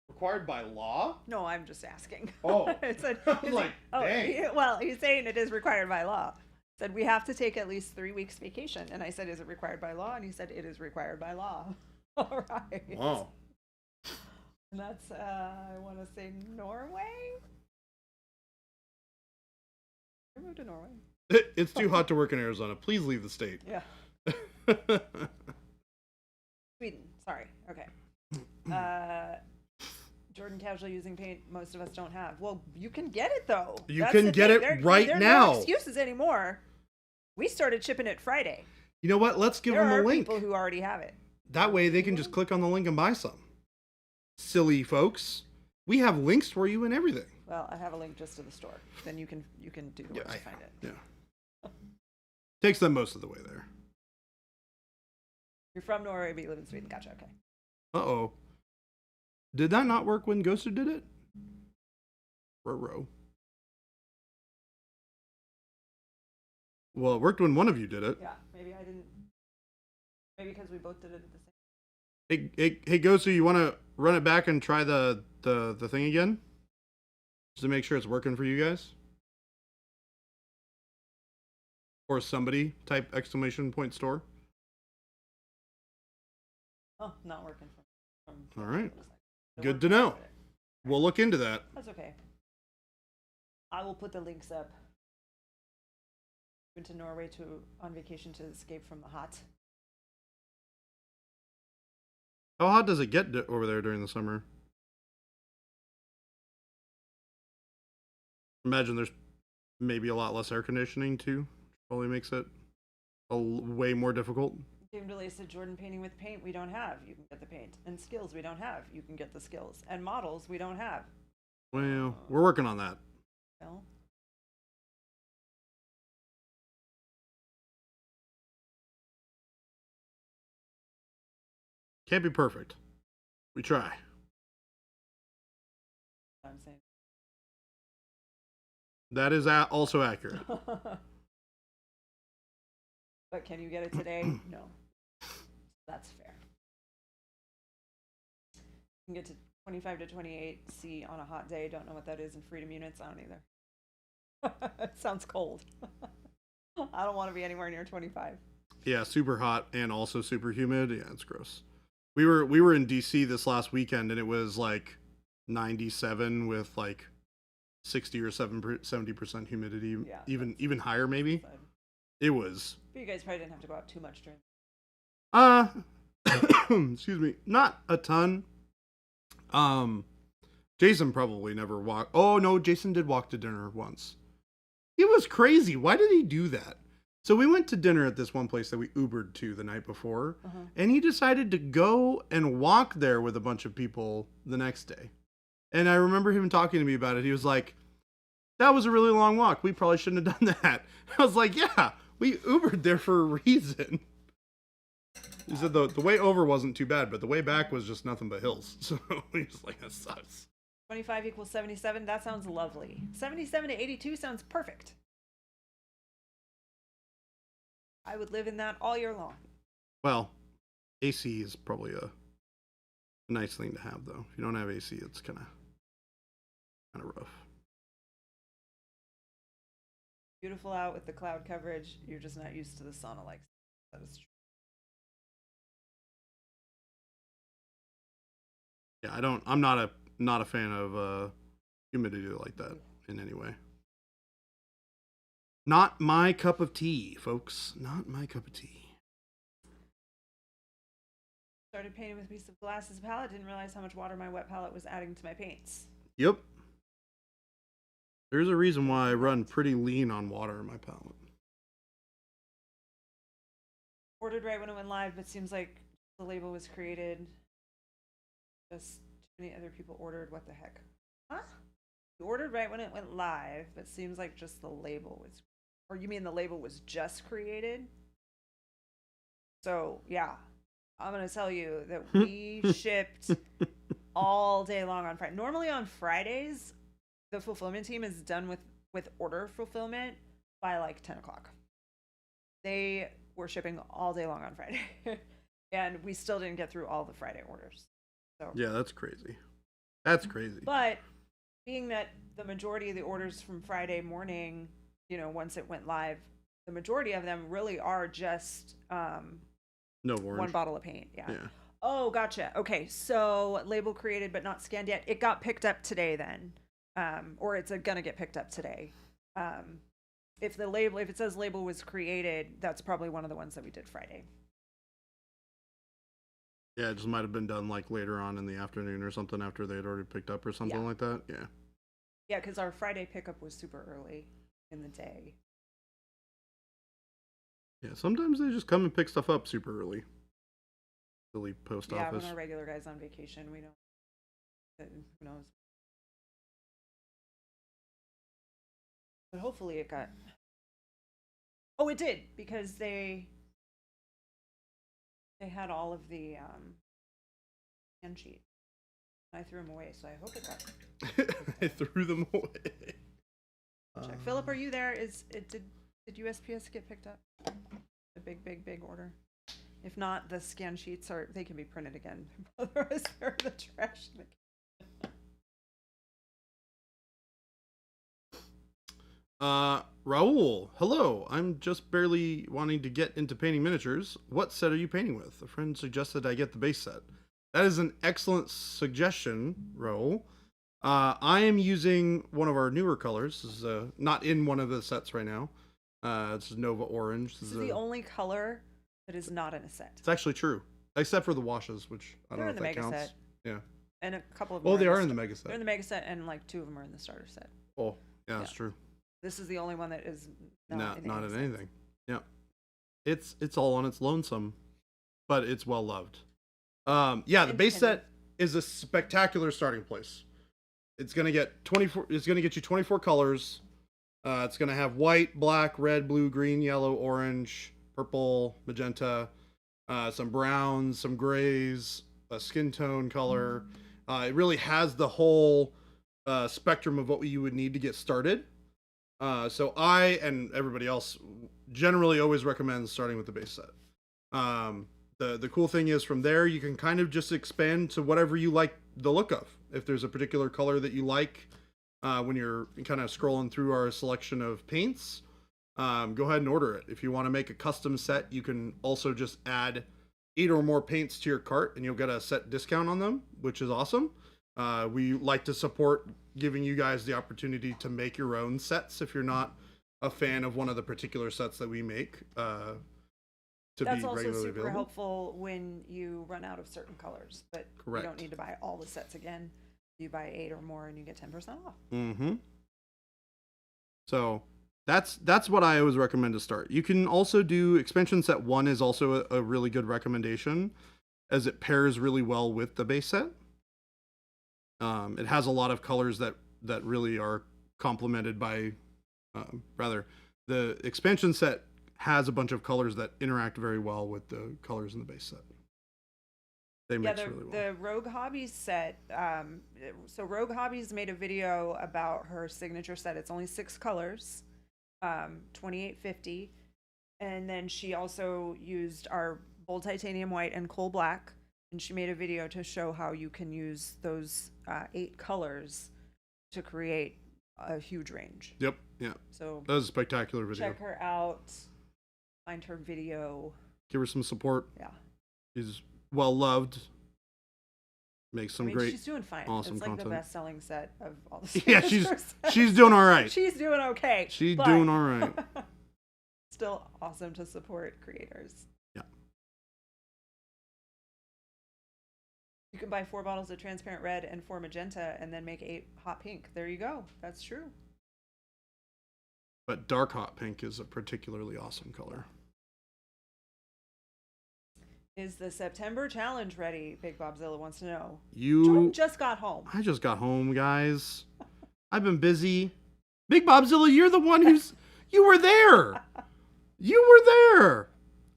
Required by law?
No, I'm just asking.
Oh.
It said,
I was like, dang.
well, he's saying it is required by law. Said we have to take at least 3 weeks vacation. And I said, is it required by law? And he said, it is required by law. All right.
Wow.
And that's, I want to say Norway? I moved to Norway.
It's too hot to work in Arizona. Please leave the state.
Yeah. Sweden. Sorry. Okay. Jordan casual using paint. Most of us don't have. Well, you can get it though.
You
That's
can
the
get
thing.
it right
there are
now.
No excuses anymore. We started shipping it Friday.
You know what? Let's give
There
them a
are
link.
people who already have it.
That way they can just click on the link and buy some. Silly folks. We have links for you and everything.
Well, I have a link just to the store. Then you can do the work to find it.
Yeah. Takes them most of the way there.
You're from Norway, but you live in Sweden. Gotcha. Okay.
Uh-oh. Did that not work when Ghosted did it? Ruh-roh. Well, it worked when one of you did it.
Yeah. Maybe I didn't. Maybe because we both did it at the same.
Hey, Ghosted, you want to run it back and try the thing again? Just to make sure it's working for you guys? Or somebody type exclamation point store.
Oh, not working from
All right.
So
Good
we're
to know.
fine with it.
We'll look into that.
That's okay. I will put the links up. Went to Norway on vacation to escape from the hot.
How hot does it get over there during the summer? Imagine there's maybe a lot less air conditioning too. Probably makes it way more difficult.
James DeLay said, Jordan painting with paint we don't have. You can get the paint. And skills we don't have. You can get the skills. And models we don't have.
Well, we're working on that.
Well,
Can't be perfect. We try.
I'm saying.
That is also accurate.
But can you get it today? No. That's fair. You can get to 25 to 28 C on a hot day. Don't know what that is in freedom units. I don't either. It sounds cold. I don't want to be anywhere near 25.
Yeah, super hot and also super humid. Yeah, it's gross. We were in DC this last weekend and it was like 97 with like 60 or 70% humidity.
Yeah,
even higher maybe.
Fun.
It was.
But you guys probably didn't have to go out too much during.
Excuse me, not a ton. Jason probably never walked. Oh no, Jason did walk to dinner once. It was crazy. Why did he do that? So we went to dinner at this one place that we Ubered to the night before, and he decided to go and walk there with a bunch of people the next day. And I remember him talking to me about it. He was like, that was a really long walk. We probably shouldn't have done that. I was like, yeah, we Ubered there for a reason. He said the way over wasn't too bad, but the way back was just nothing but hills. So he's like, that sucks.
25 equals 77. That sounds lovely. 77 to 82 sounds perfect. I would live in that all year long.
Well, AC is probably a nice thing to have, though. If you don't have AC, it's kind of rough.
Beautiful out with the cloud coverage. You're just not used to the sauna like that is true.
Yeah, I'm not a fan of humidity like that in any way. Not my cup of tea, folks. Not my cup of tea.
Started painting with a piece of glass as a palette. Didn't realize how much water my wet palette was adding to my paints.
Yep. There's a reason why I run pretty lean on water in my palette.
Ordered right when it went live, but seems like the label was created. Just too many other people ordered. What the heck? Huh? You ordered right when it went live, but seems like just the label was, or you mean the label was just created? So yeah, I'm gonna tell you that we shipped all day long on Friday. Normally on Fridays, the fulfillment team is done with order fulfillment by like 10 o'clock. They were shipping all day long on Friday, and we still didn't get through all the Friday orders. So
Yeah, that's crazy. That's crazy.
but being that the majority of the orders from Friday morning, once it went live, the majority of them really are just
No orange.
one bottle of paint. Yeah.
Yeah.
Oh, gotcha. Okay, so label created but not scanned yet. It got picked up today then, or it's gonna get picked up today. If it says label was created, that's probably one of the ones that we did Friday.
Yeah, it just might have been done like later on in the afternoon or something after they had already picked up or something like that. Yeah.
Yeah, because our Friday pickup was super early in the day.
Yeah, sometimes they just come and pick stuff up super early. Silly post
Yeah,
office.
when our regular guy's on vacation, we don't. Who knows? But hopefully it got. Oh, it did because they had all of the hand sheet. I threw them away, so I hope it got.
I threw them away.
Check. Philip, are you there? Did USPS get picked up? The big order. If not, the scan sheets they can be printed again. Otherwise, they're in the trash.
Raul, hello. I'm just barely wanting to get into painting miniatures. What set are you painting with? A friend suggested I get the base set. That is an excellent suggestion, Raul. I am using one of our newer colors. This is not in one of the sets right now. This is Nova Orange.
This is the only color that is not in a set.
It's actually true, except for the washes, which I don't
They're
know
in
if
the
that
mega
counts.
set.
Yeah.
And a couple of
Oh, they are in the mega set.
They're in the mega set, and like 2 of them are in the starter set.
Oh, yeah, that's true.
This is the only one that is
not in anything. Yeah, it's all on its lonesome, but it's well loved. Yeah, the base set is a spectacular starting place. It's gonna get 24. It's gonna get you 24 colors. It's gonna have white, black, red, blue, green, yellow, orange, purple, magenta, some browns, some grays, a skin tone color. It really has the whole spectrum of what you would need to get started. So I and everybody else generally always recommend starting with the base set. The cool thing is from there you can kind of just expand to whatever you like the look of. If there's a particular color that you like when you're kind of scrolling through our selection of paints, go ahead and order it. If you want to make a custom set, you can also just add 8 or more paints to your cart and you'll get a set discount on them, which is awesome. We like to support giving you guys the opportunity to make your own sets if you're not a fan of one of the particular sets that we make.
That's also super helpful when you run out of certain colors, but
Correct.
You don't need to buy all the sets again. You buy 8 or more and you get 10% off.
Mm-hmm. So that's what I always recommend to start. You can also do expansion set 1 is also a really good recommendation as it pairs really well with the base set. It has a lot of colors that really are complemented by, the expansion set has a bunch of colors that interact very well with the colors in the base set. They mix really well.
The Rogue Hobbies set, so Rogue Hobbies made a video about her signature set. It's only 6 colors, $28.50. And then she also used our bold titanium white and coal black. And she made a video to show how you can use those 8 colors to create a huge range.
Yep, yeah.
So
that was a spectacular video.
Check her out. Find her video.
Give her some support.
Yeah.
She's well loved. Makes some great,
she's doing fine.
Awesome
it's like
content.
the best-selling set of all the
Yeah, she's doing all right.
She's doing okay.
She's doing all right.
Still awesome to support creators.
Yeah.
You can buy 4 bottles of transparent red and 4 magenta and then make 8 hot pink. There you go. That's true.
But dark hot pink is a particularly awesome color.
Is the September challenge ready? Big Bobzilla wants to know.
You
Jordan just got home.
I just got home, guys. I've been busy. Big Bobzilla, you're the one you were there. You were there.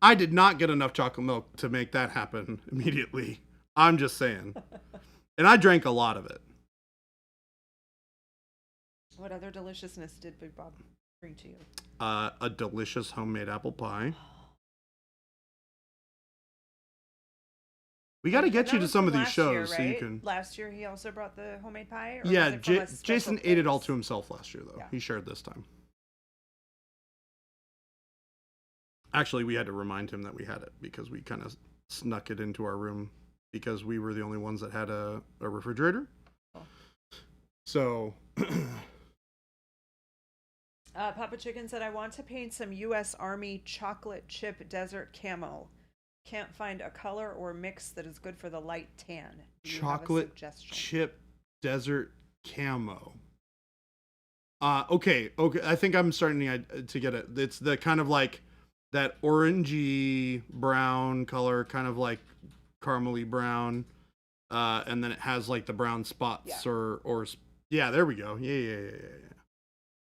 I did not get enough chocolate milk to make that happen immediately. I'm just saying. And I drank a lot of it.
What other deliciousness did Big Bob bring to you?
A delicious homemade apple pie. We got to get you to some of these shows
year, right?
so you can.
Last year he also brought the homemade pie. Or
Yeah,
was it from a special
Jason ate it all
place?
to himself last year, though.
Yeah.
He shared this time. Actually, we had to remind him that we had it because we kind of snuck it into our room because we were the only ones that had a refrigerator.
Oh.
So.
Papa Chicken said, I want to paint some U.S. Army chocolate chip desert camo. Can't find a color or mix that is good for the light tan. Do you have a
Chocolate
suggestion?
chip desert camo. Okay. I think I'm starting to get it. It's the kind of like that orangey brown color, kind of like caramely brown, and then it has like the brown spots or yeah. There we go. Yeah.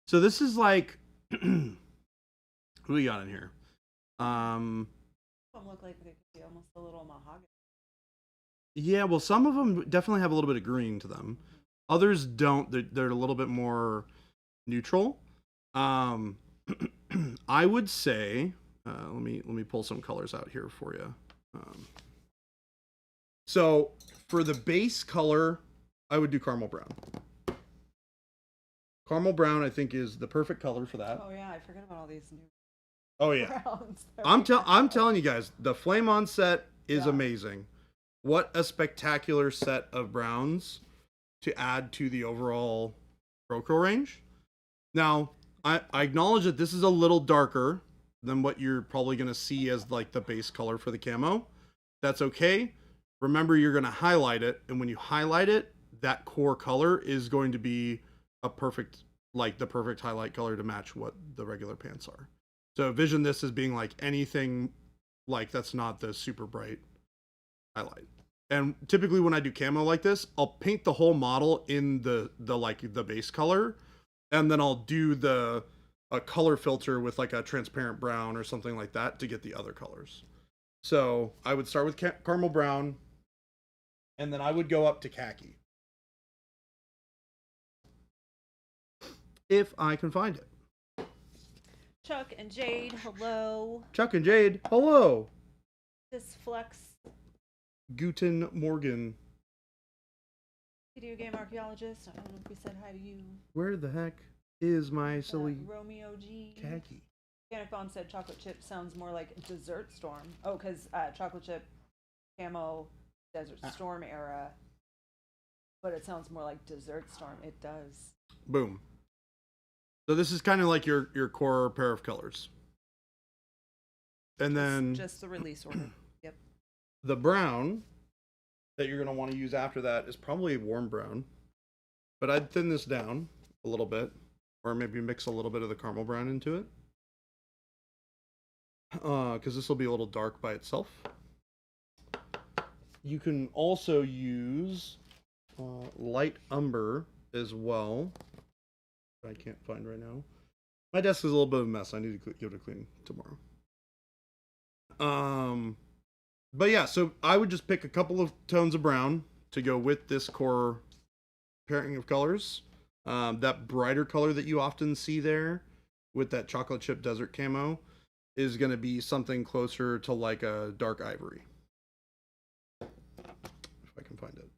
So this is like, who we got in here?
Some look like they could be almost a little mahogany.
Yeah, well, some of them definitely have a little bit of green to them. Others don't. They're a little bit more neutral. I would say, let me pull some colors out here for you. So for the base color, I would do caramel brown. Caramel brown, I think, is the perfect color for that.
Oh yeah, I forgot about all these new.
Oh yeah,
browns.
I'm telling you guys, the Flame On set is amazing. What a spectacular set of browns to add to the overall Roco range. Now, I acknowledge that this is a little darker than what you're probably going to see as like the base color for the camo. That's okay. Remember, you're going to highlight it, and when you highlight it, that core color is going to be the perfect highlight color to match what the regular pants are. So vision this as being like anything like that's not the super bright highlight. And typically when I do camo like this, I'll paint the whole model in the base color, and then I'll do a color filter with like a transparent brown or something like that to get the other colors. So I would start with caramel brown, and then I would go up to khaki. If I can find it.
Chuck and Jade, hello.
Chuck and Jade, hello.
This Flex.
Guten Morgen.
Video game archaeologist. I don't know if we said hi to you.
Where the heck is my silly
Romeo G.
khaki?
Organic Bomb said chocolate chip sounds more like Desert Storm. Oh, because chocolate chip, camo, Desert Storm era. But it sounds more like Desert Storm. It does.
Boom. So this is kind of like your core pair of colors. And then
just the release order. Yep.
The brown that you're going to want to use after that is probably a warm brown. But I'd thin this down a little bit, or maybe mix a little bit of the caramel brown into it. Because this will be a little dark by itself. You can also use light umber as well. I can't find right now. My desk is a little bit of a mess. I need to give it a clean tomorrow. But yeah, so I would just pick a couple of tones of brown to go with this core pairing of colors. That brighter color that you often see there with that chocolate chip desert camo is going to be something closer to like a dark ivory. If I can find it.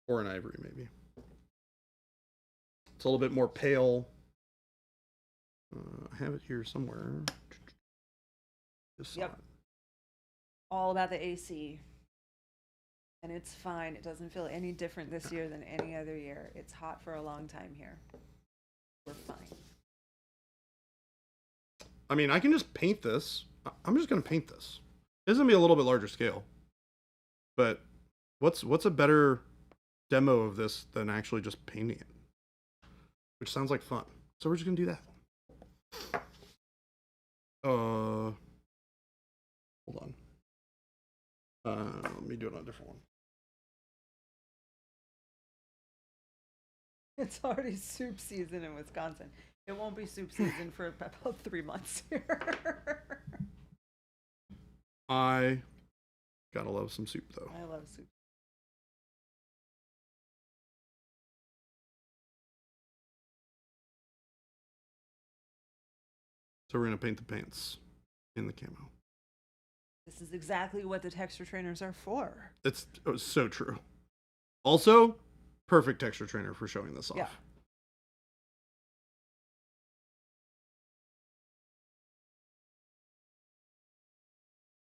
Or an ivory, maybe. It's a little bit more pale. I have it here somewhere.
Yep. All about the AC. And it's fine. It doesn't feel any different this year than any other year. It's hot for a long time here. We're fine.
I mean, I can just paint this. I'm just going to paint this. It's going to be a little bit larger scale. But what's a better demo of this than actually just painting it? Which sounds like fun. So we're just going to do that. Hold on. Let me do it on a different one.
It's already soup season in Wisconsin. It won't be soup season for about 3 months here.
I gotta love some soup though.
I love soup.
So we're gonna paint the pants in the camo.
This is exactly what the texture trainers are for.
It's so true. Also, perfect texture trainer for showing this off.
Yeah.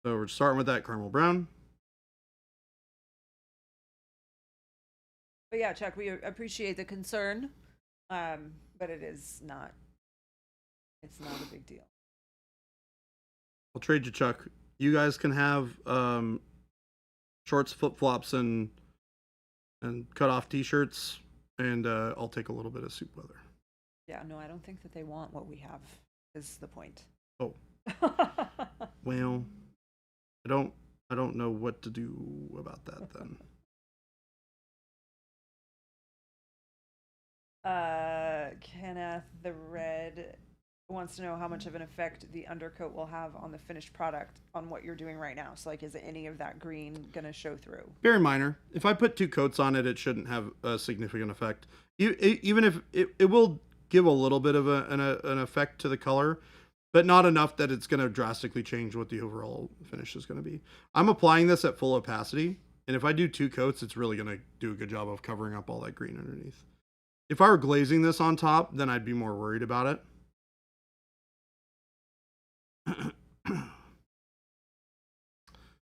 So we're starting with that caramel brown.
But yeah, Chuck, we appreciate the concern, but it's not a big deal.
I'll trade you, Chuck. You guys can have shorts, flip-flops, and cut-off t-shirts, and I'll take a little bit of soup weather.
Yeah, no, I don't think that they want what we have, is the point.
Oh. Well, I don't know what to do about that then.
Kenneth the Red wants to know how much of an effect the undercoat will have on the finished product on what you're doing right now. So, like, is any of that green gonna show through?
Very minor. If I put 2 coats on it, it shouldn't have a significant effect. Even if it will give a little bit of an effect to the color, but not enough that it's going to drastically change what the overall finish is going to be. I'm applying this at full opacity, and if I do 2 coats, it's really going to do a good job of covering up all that green underneath. If I were glazing this on top, then I'd be more worried about it.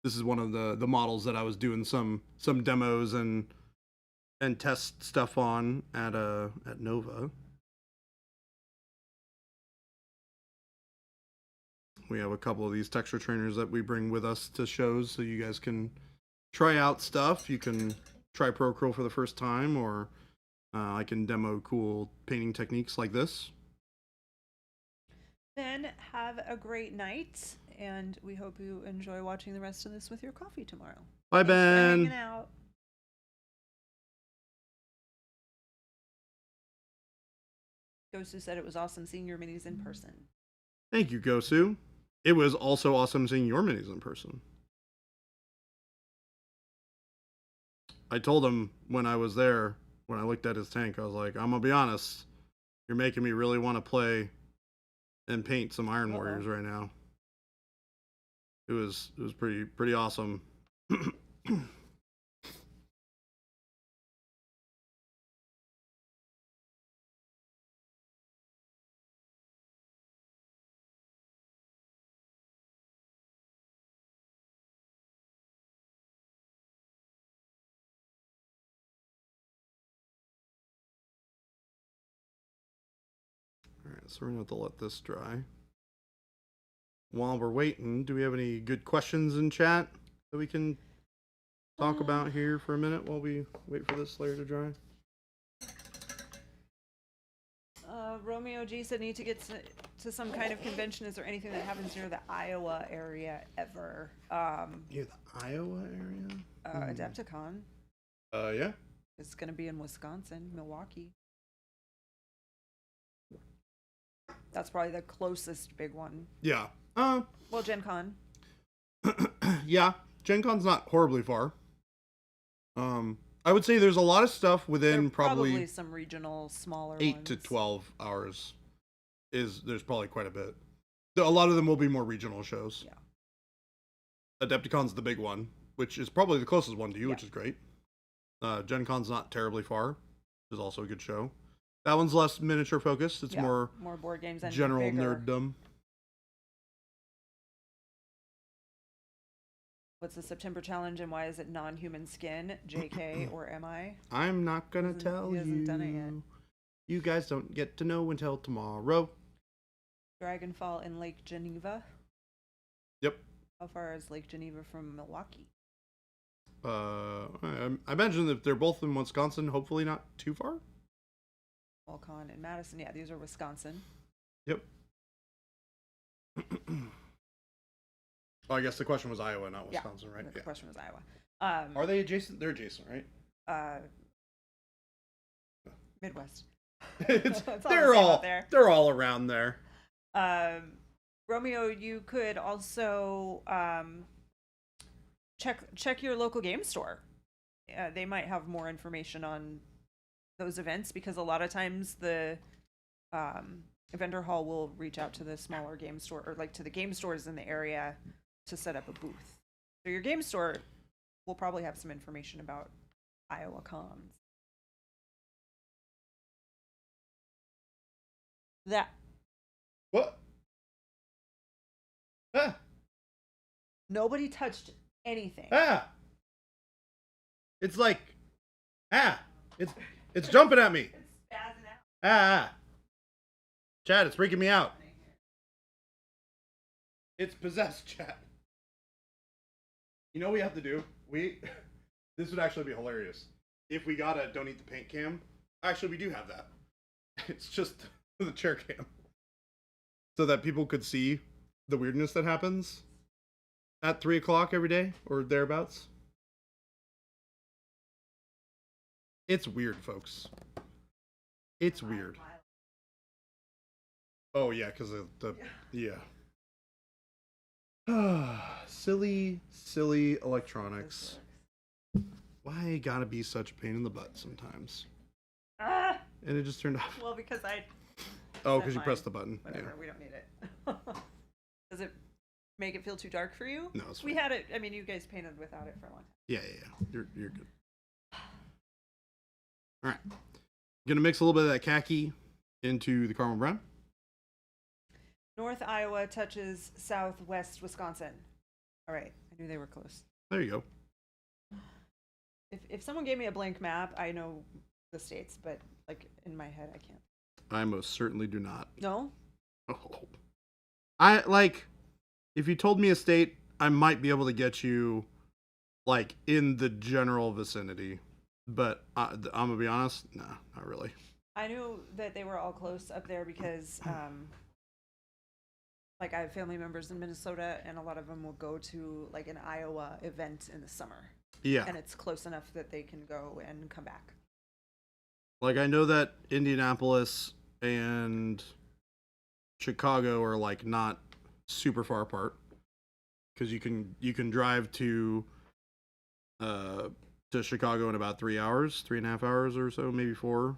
This is one of the models that I was doing some demos and test stuff on at Nova. We have a couple of these texture trainers that we bring with us to shows, so you guys can try out stuff. You can try Procurl for the first time, or I can demo cool painting techniques like this.
Then have a great night, and we hope you enjoy watching the rest of this with your coffee tomorrow.
Bye,
Thanks for
Ben.
hanging out. Gosu said it was awesome seeing your minis in person.
Thank you, Gosu. It was also awesome seeing your minis in person. I told him when I was there, when I looked at his tank, I was like, I'm gonna be honest, you're making me really want to play and paint some Iron Warriors right now. It was pretty awesome. Alright, so we're gonna have to let this dry. While we're waiting, do we have any good questions in chat that we can talk about here for a minute while we wait for this layer to dry?
Romeo G said need to get to some kind of convention. Is there anything that happens near the Iowa area ever?
Near the Iowa area?
Adepticon.
Yeah.
It's going to be in Wisconsin, Milwaukee. That's probably the closest big one.
Yeah.
Well, Gen Con.
Yeah. Gen Con's not horribly far. I would say there's a lot of stuff within probably
some regional smaller
8
ones.
to 12 hours. There's probably quite a bit. A lot of them will be more regional shows.
Yeah.
Adepticon's the big one, which is probably the closest one to you,
Yeah.
which is great. Gen Con's not terribly far, which is also a good show. That one's less miniature focused. It's more
board games and
general
bigger.
nerddom.
What's the September challenge and why is it non-human skin? JK or MI?
I'm not gonna tell
He
you.
hasn't done it yet.
You guys don't get to know until tomorrow.
Dragonfall in Lake Geneva.
Yep.
How far is Lake Geneva from Milwaukee?
I imagine if they're both in Wisconsin, hopefully not too far.
Volcon and Madison. Yeah, these are Wisconsin.
Yep. Well, I guess the question was Iowa, not Wisconsin, right?
The question was Iowa.
Are they adjacent? They're adjacent, right?
Midwest.
It's,
It's all the
they're
same
all
out there.
they're all around there.
Romeo, you could also check your local game store. They might have more information on those events because a lot of times the vendor hall will reach out to the smaller game store or like to the game stores in the area to set up a booth. So your game store will probably have some information about Iowa cons. That
What? Ah,
nobody touched anything.
ah. It's like, it's jumping at me.
It's spazzing out.
Ah. Chad, it's freaking me out. It's possessed, Chad. You know what we have to do? This would actually be hilarious. If we got a don't eat the paint cam. Actually, we do have that. It's just the chair cam. So that people could see the weirdness that happens at 3 o'clock every day or thereabouts. It's weird, folks. It's weird. Oh, yeah, because of the... Yeah. Silly electronics. Why gotta be such a pain in the butt sometimes?
Ah!
And it just turned off.
Well, because I...
Oh, because you pressed the button.
Whatever,
Yeah.
we don't need it. Does it make it feel too dark for you?
No, it's
We
fine.
had it, I mean, you guys painted without it for a long time.
Yeah. You're good. All right. Gonna mix a little bit of that khaki into the caramel brown.
North Iowa touches southwest Wisconsin. All right, I knew they were close.
There you go.
If someone gave me a blank map, I know the states, but like in my head, I can't.
I most certainly do not.
No?
Oh. I like, if you told me a state, I might be able to get you like in the general vicinity, but I'm gonna be honest, nah, not really.
I knew that they were all close up there because, like, I have family members in Minnesota, and a lot of them will go to like an Iowa event in the summer.
Yeah.
And it's close enough that they can go and come back.
Like, I know that Indianapolis and Chicago are like not super far apart because you can drive to Chicago in about 3 hours, 3.5 hours or so, maybe 4,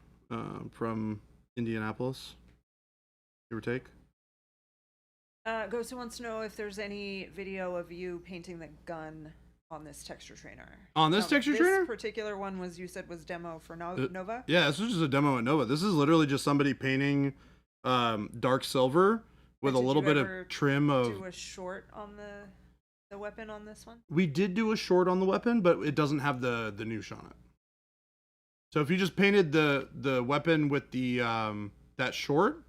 from Indianapolis, give or take.
Ghost wants to know if there's any video of you painting the gun on this texture trainer.
On this texture trainer?
This particular one was, you said, was demo for Nova?
Yeah, this is just a demo at Nova. This is literally just somebody painting dark silver with a
Did
little
you
bit
ever
of trim of...
do a short on the weapon on this one?
We did do a short on the weapon, but it doesn't have the noosh on it. So if you just painted the weapon with the that short,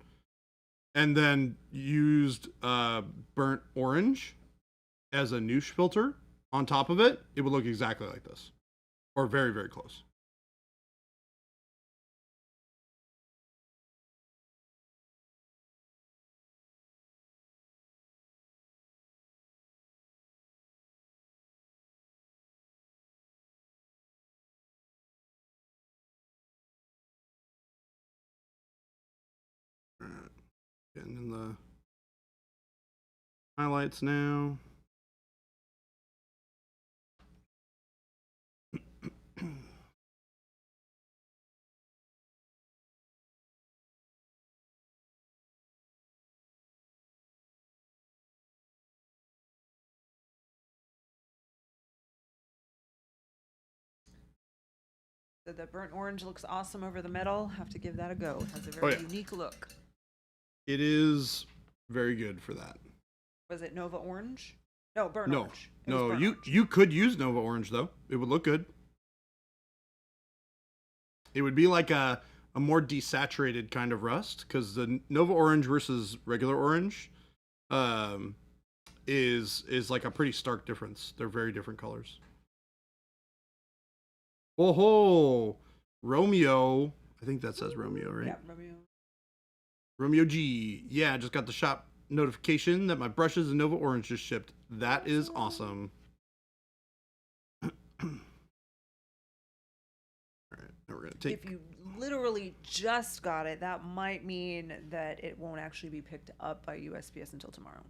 and then used burnt orange as a noosh filter on top of it, it would look exactly like this, or very, very close. All right. Getting in the highlights now.
So the burnt orange looks awesome over the metal. Have to give that a go. It has a very unique look.
It is very good for that.
Was it Nova Orange? No, burnt orange. It was
No,
burnt
you
orange.
you could use Nova Orange though. It would look good. It would be like a more desaturated kind of rust, because the Nova Orange versus regular orange is like a pretty stark difference. They're very different colors. Oh ho, Romeo. I think that says Romeo, right?
Yeah, Romeo.
Romeo G. Yeah, I just got the shop notification that my brushes and Nova Orange just shipped. That is awesome. All right. And we're gonna take.
If you literally just got it, that might mean that it won't actually be picked up by USPS until tomorrow.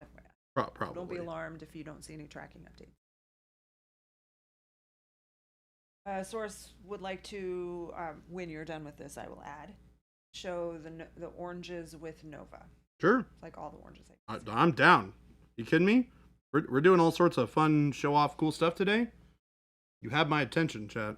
FYI.
Probably.
Don't be alarmed if you don't see any tracking updates. Source would like to, when you're done with this, I will add, show the oranges with Nova.
Sure.
Like all the oranges.
I'm down. You kidding me? We're doing all sorts of fun, show off, cool stuff today. You have my attention, chat.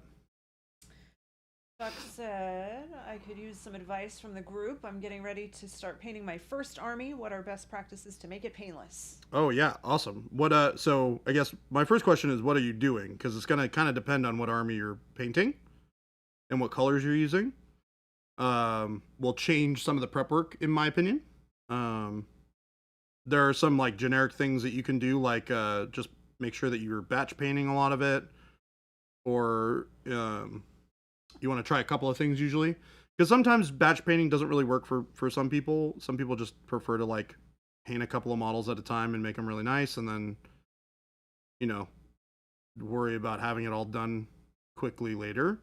Chuck said I could use some advice from the group. I'm getting ready to start painting my first army. What are best practices to make it painless?
Oh yeah, awesome. What so I guess my first question is, what are you doing? Because it's gonna kind of depend on what army you're painting and what colors you're using. Will change some of the prep work, in my opinion. There are some like generic things that you can do, like just make sure that you're batch painting a lot of it, or you want to try a couple of things usually, because sometimes batch painting doesn't really work for some people. Some people just prefer to like paint a couple of models at a time and make them really nice, and then worry about having it all done quickly later.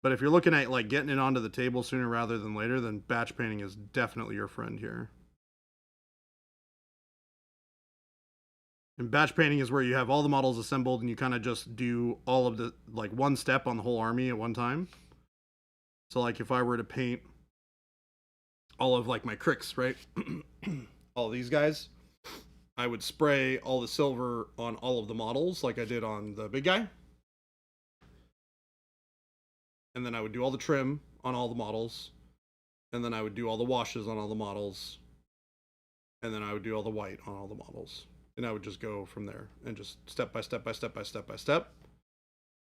But if you're looking at like getting it onto the table sooner rather than later, then batch painting is definitely your friend here. And batch painting is where you have all the models assembled and you kind of just do all of the, like, one step on the whole army at one time. So like if I were to paint all of like my cricks, right? All these guys, I would spray all the silver on all of the models like I did on the big guy. And then I would do all the trim on all the models. And then I would do all the washes on all the models. And then I would do all the white on all the models. And I would just go from there and just step by step by step by step by step,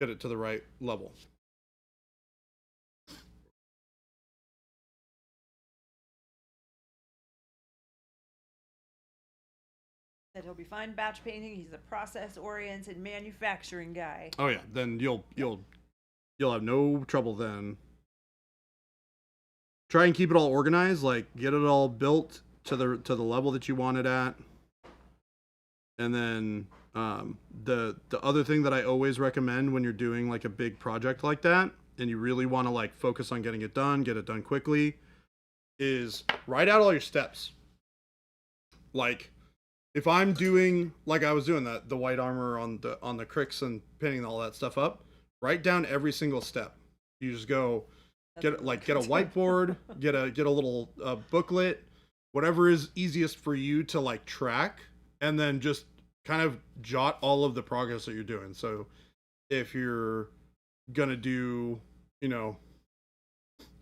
get it to the right level.
That he'll be fine batch painting. He's a process-oriented manufacturing guy.
Oh yeah, then you'll have no trouble then. Try and keep it all organized, like get it all built to the level that you want it at. And then the other thing that I always recommend when you're doing like a big project like that, and you really want to like focus on getting it done, get it done quickly, is write out all your steps. Like if I'm doing, like I was doing the white armor on the cricks and pinning all that stuff up, write down every single step. You just go get a whiteboard, get a little booklet, whatever is easiest for you to like track, and then just kind of jot all of the progress that you're doing. So if you're gonna do, and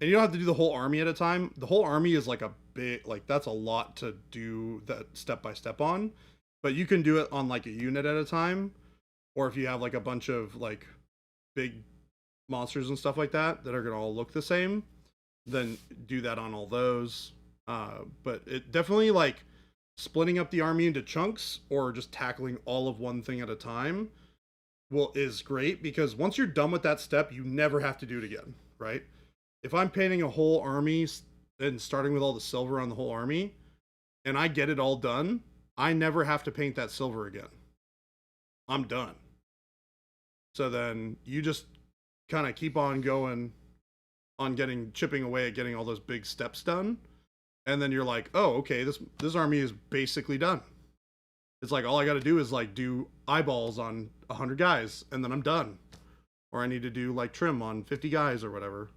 you don't have to do the whole army at a time. The whole army is like a big, like that's a lot to do that step by step on, but you can do it on like a unit at a time. Or if you have like a bunch of like big monsters and stuff like that are gonna all look the same, then do that on all those. But it definitely, like, splitting up the army into chunks or just tackling all of one thing at a time is great, because once you're done with that step, you never have to do it again, right? If I'm painting a whole army and starting with all the silver on the whole army, and I get it all done, I never have to paint that silver again. I'm done. So then you just kind of keep on going on chipping away at getting all those big steps done. And then you're like, oh, okay, this army is basically done. It's like, all I got to do is like do eyeballs on 100 guys and then I'm done. Or I need to do like trim on 50 guys or whatever.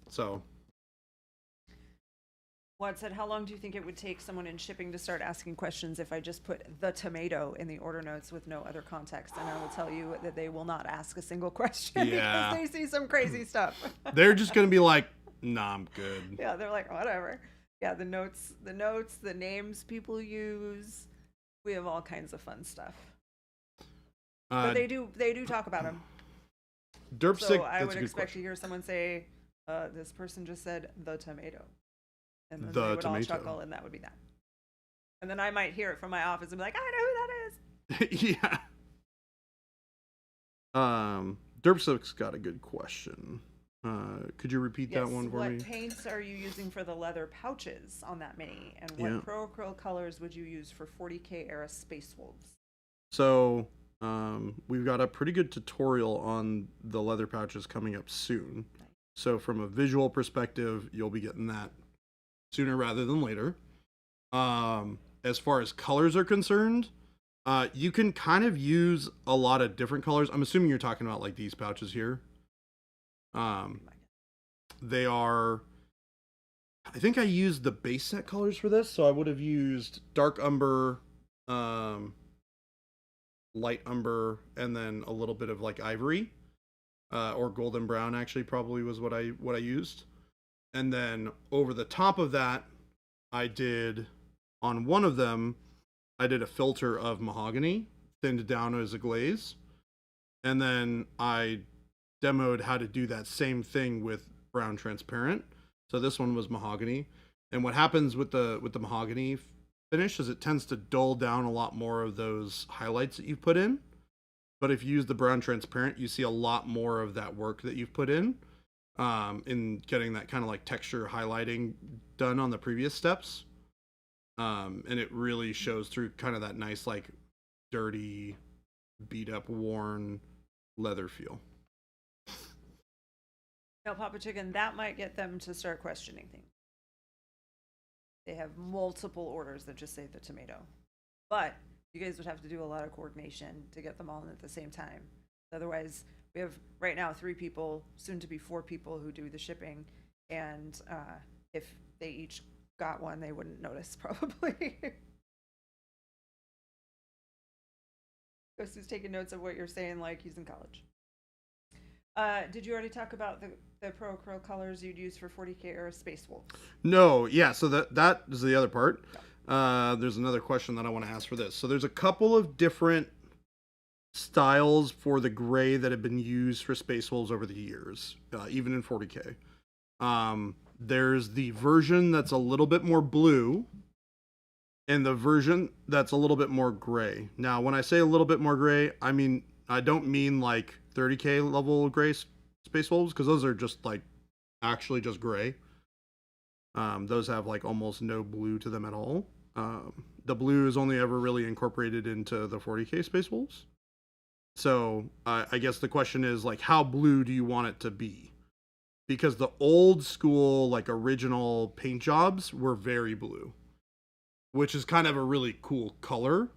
So.
What said, how long do you think it would take someone in shipping to start asking questions if I just put the tomato in the order notes with no other context? And I will tell you that they will not ask a single question because they see some crazy stuff.
They're just going to be like, nah, I'm good.
Yeah, they're like, whatever. Yeah, the notes, the names people use. We have all kinds of fun stuff. But they do talk about them.
Derpsick,
so I would expect to hear someone say, this person just said the tomato. And then they would all chuckle, and that would be that. And then I might hear it from my office and be like, I know who that is.
Yeah. Derpsick's got a good question. Could you repeat that one for me?
What paints are you using for the leather pouches on that mini? And what Pro Acryl colors would you use for 40K era Space Wolves?
So, We've got a pretty good tutorial on the leather pouches coming up soon. So from a visual perspective, you'll be getting that sooner rather than later. As far as colors are concerned, you can kind of use a lot of different colors. I'm assuming you're talking about like these pouches here. They are, I think I used the base set colors for this, so I would have used dark umber, light umber, and then a little bit of like ivory, or golden brown actually probably was what I used. And then over the top of that, I did, on one of them, I did a filter of mahogany, thinned down as a glaze. And then I demoed how to do that same thing with brown transparent. So this one was mahogany. And what happens with the mahogany finish is it tends to dull down a lot more of those highlights that you've put in. But if you use the brown transparent, you see a lot more of that work that you've put in getting that kind of like texture highlighting done on the previous steps. And it really shows through kind of that nice, like dirty, beat up, worn leather feel.
Now, Papa Chicken, that might get them to start questioning things. They have multiple orders that just say the tomato. But you guys would have to do a lot of coordination to get them all in at the same time. Otherwise, we have right now 3 people, soon to be 4 people who do the shipping. And if they each got one, they wouldn't notice probably. Ghost is taking notes of what you're saying like he's in college. Did you already talk about the Pro Acrylic colors you'd use for 40K or Space Wolves?
No, yeah, so that is the other part. There's another question that I want to ask for this. So there's a couple of different styles for the gray that have been used for Space Wolves over the years, even in 40K. There's the version that's a little bit more blue, and the version that's a little bit more gray. Now, when I say a little bit more gray, I mean, I don't mean like 30K level gray Space Wolves, because those are just like actually just gray. Those have like almost no blue to them at all. The blue is only ever really incorporated into the 40K Space Wolves. So I guess the question is like, how blue do you want it to be? Because the old school, like original paint jobs were very blue, which is kind of a really cool color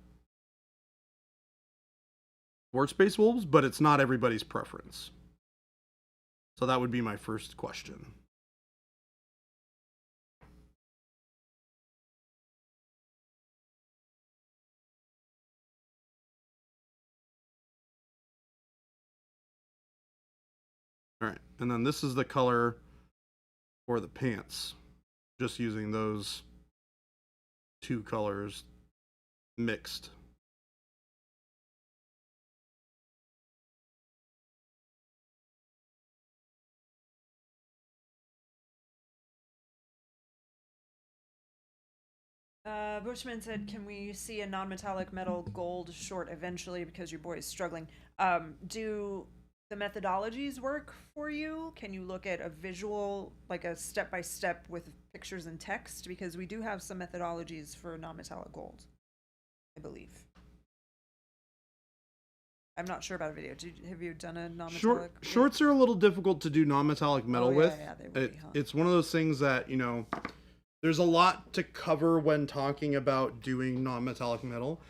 for Space Wolves, but it's not everybody's preference. So that would be my first question. All right, and then this is the color for the pants. Just using those 2 colors mixed.
Bushman said, can we see a non-metallic metal gold short eventually because your boy is struggling? Do the methodologies work for you? Can you look at a visual, like a step-by-step with pictures and text? Because we do have some methodologies for non-metallic gold, I believe. I'm not sure about a video. Have you done a non-metallic?
Shorts are a little difficult to do non-metallic metal with.
Yeah, they would be, huh?
It's one of those things that, you know, there's a lot to cover when talking about doing non-metallic metal.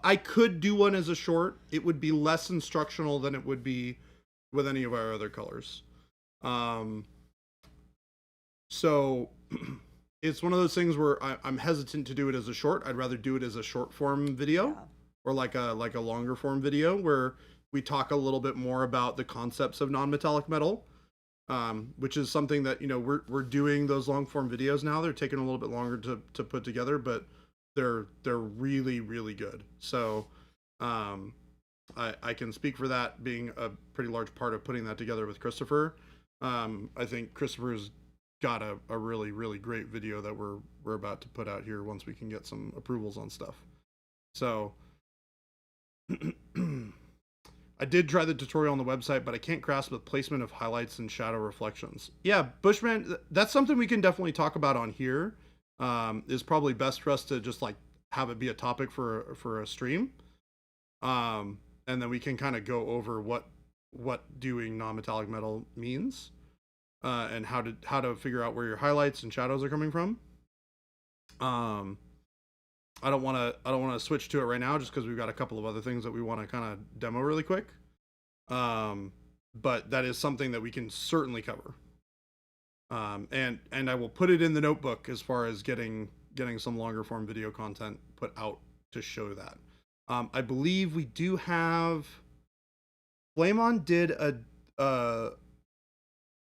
I could do one as a short. It would be less instructional than it would be with any of our other colors. So it's one of those things where I'm hesitant to do it as a short. I'd rather do it as a short form video. Yeah. Or like a longer form video where we talk a little bit more about the concepts of non-metallic metal, which is something that, you know, we're doing those long form videos now. They're taking a little bit longer to put together, but they're really, really good. So I can speak for that being a pretty large part of putting that together with Christopher. I think Christopher's got a really, really great video that we're about to put out here once we can get some approvals on stuff. So I did try the tutorial on the website, but I can't grasp the placement of highlights and shadow reflections. Yeah, Bushman, that's something we can definitely talk about on here. Is probably best for us to just like have it be a topic for a stream. and then we can kind of go over what doing non-metallic metal means, and how to figure out where your highlights and shadows are coming from. I don't want to switch to it right now just because we've got a couple of other things that we want to kind of demo really quick. But that is something that we can certainly cover. And I will put it in the notebook as far as getting some longer form video content put out to show that. I believe we do have. Flamon did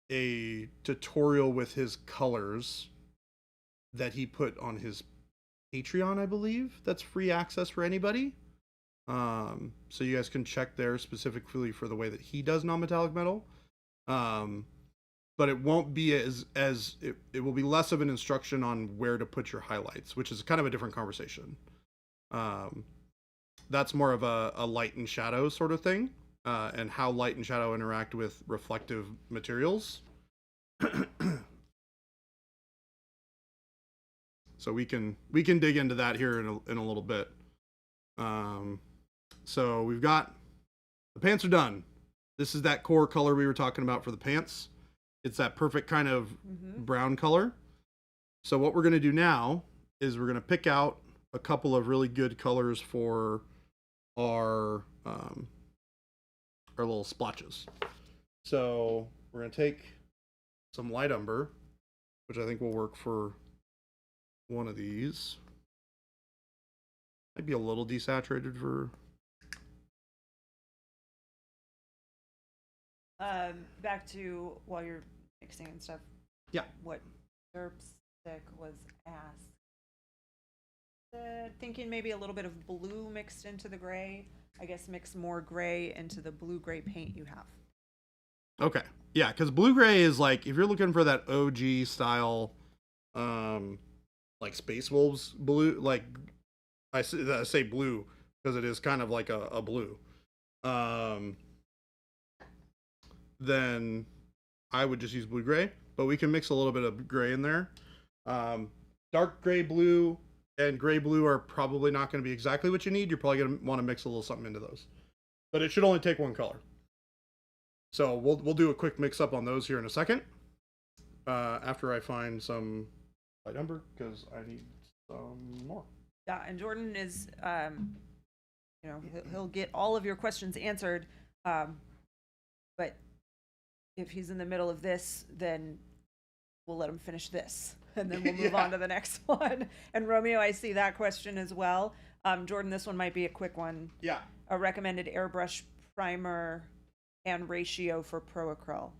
a tutorial with his colors that he put on his Patreon, I believe. That's free access for anybody. So you guys can check there specifically for the way that he does non-metallic metal. But it won't be it will be less of an instruction on where to put your highlights, which is kind of a different conversation. That's more of a light and shadow sort of thing, and how light and shadow interact with reflective materials. So we can dig into that here in a little bit. So we've got the pants are done. This is that core color we were talking about for the pants. It's that perfect kind of brown color. So what we're going to do now is we're going to pick out a couple of really good colors for our little splotches. So we're going to take some light umber, which I think will work for one of these. Might be a little desaturated for.
Back to while you're mixing and stuff.
Yeah.
What Derpstick was asked. Thinking maybe a little bit of blue mixed into the gray. I guess mix more gray into the blue-gray paint you have.
Okay. Yeah, because blue-gray is like, if you're looking for that OG style, like Space Wolves blue, like, I say blue because it is kind of like a blue. Then I would just use blue-gray, but we can mix a little bit of gray in there. Dark gray blue and gray blue are probably not going to be exactly what you need. You're probably going to want to mix a little something into those, but it should only take one color. So we'll do a quick mix up on those here in a second, after I find some light umber, because I need some more.
Yeah, and Jordan is, he'll get all of your questions answered, but if he's in the middle of this, then we'll let him finish this, and then we'll move on to the next one. And Romeo, I see that question as well. Jordan, this one might be a quick one.
Yeah.
A recommended airbrush primer and ratio for Pro Acryl.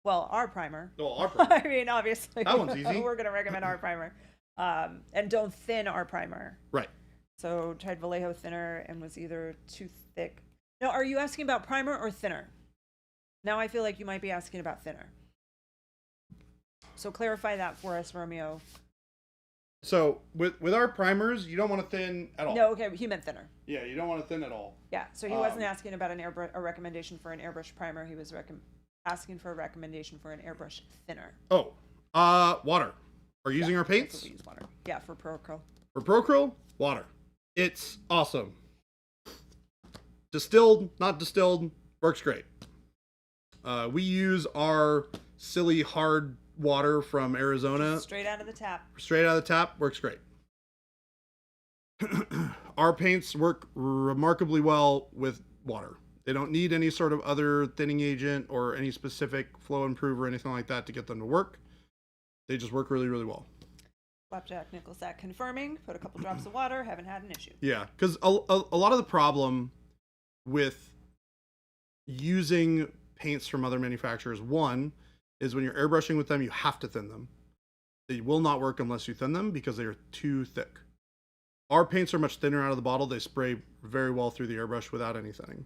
Well, our primer.
Oh, our primer.
I mean, obviously.
That one's easy.
We're going to recommend our primer. And don't thin our primer.
Right.
So tried Vallejo thinner and was either too thick. No, are you asking about primer or thinner? Now I feel like you might be asking about thinner. So clarify that for us, Romeo.
So with our primers, you don't want to thin at all.
No, okay, he meant thinner.
Yeah, you don't want to thin at all.
Yeah, so he wasn't asking about a recommendation for an airbrush primer. He was asking for a recommendation for an airbrush thinner.
Oh, water. Are you using our paints?
That's what we use, water. Yeah, for Pro Acryl.
For Pro Acryl, water. It's awesome. Distilled, not distilled, works great. We use our silly hard water from Arizona.
Straight out of the tap.
Straight out of the tap, works great. Our paints work remarkably well with water. They don't need any sort of other thinning agent or any specific flow improver or anything like that to get them to work. They just work really, really well.
Flapjack Nickelsack confirming. Put a couple drops of water. Haven't had an issue.
Yeah, because a lot of the problem with using paints from other manufacturers, one, is when you're airbrushing with them, you have to thin them. They will not work unless you thin them because they are too thick. Our paints are much thinner out of the bottle. They spray very well through the airbrush without any thinning.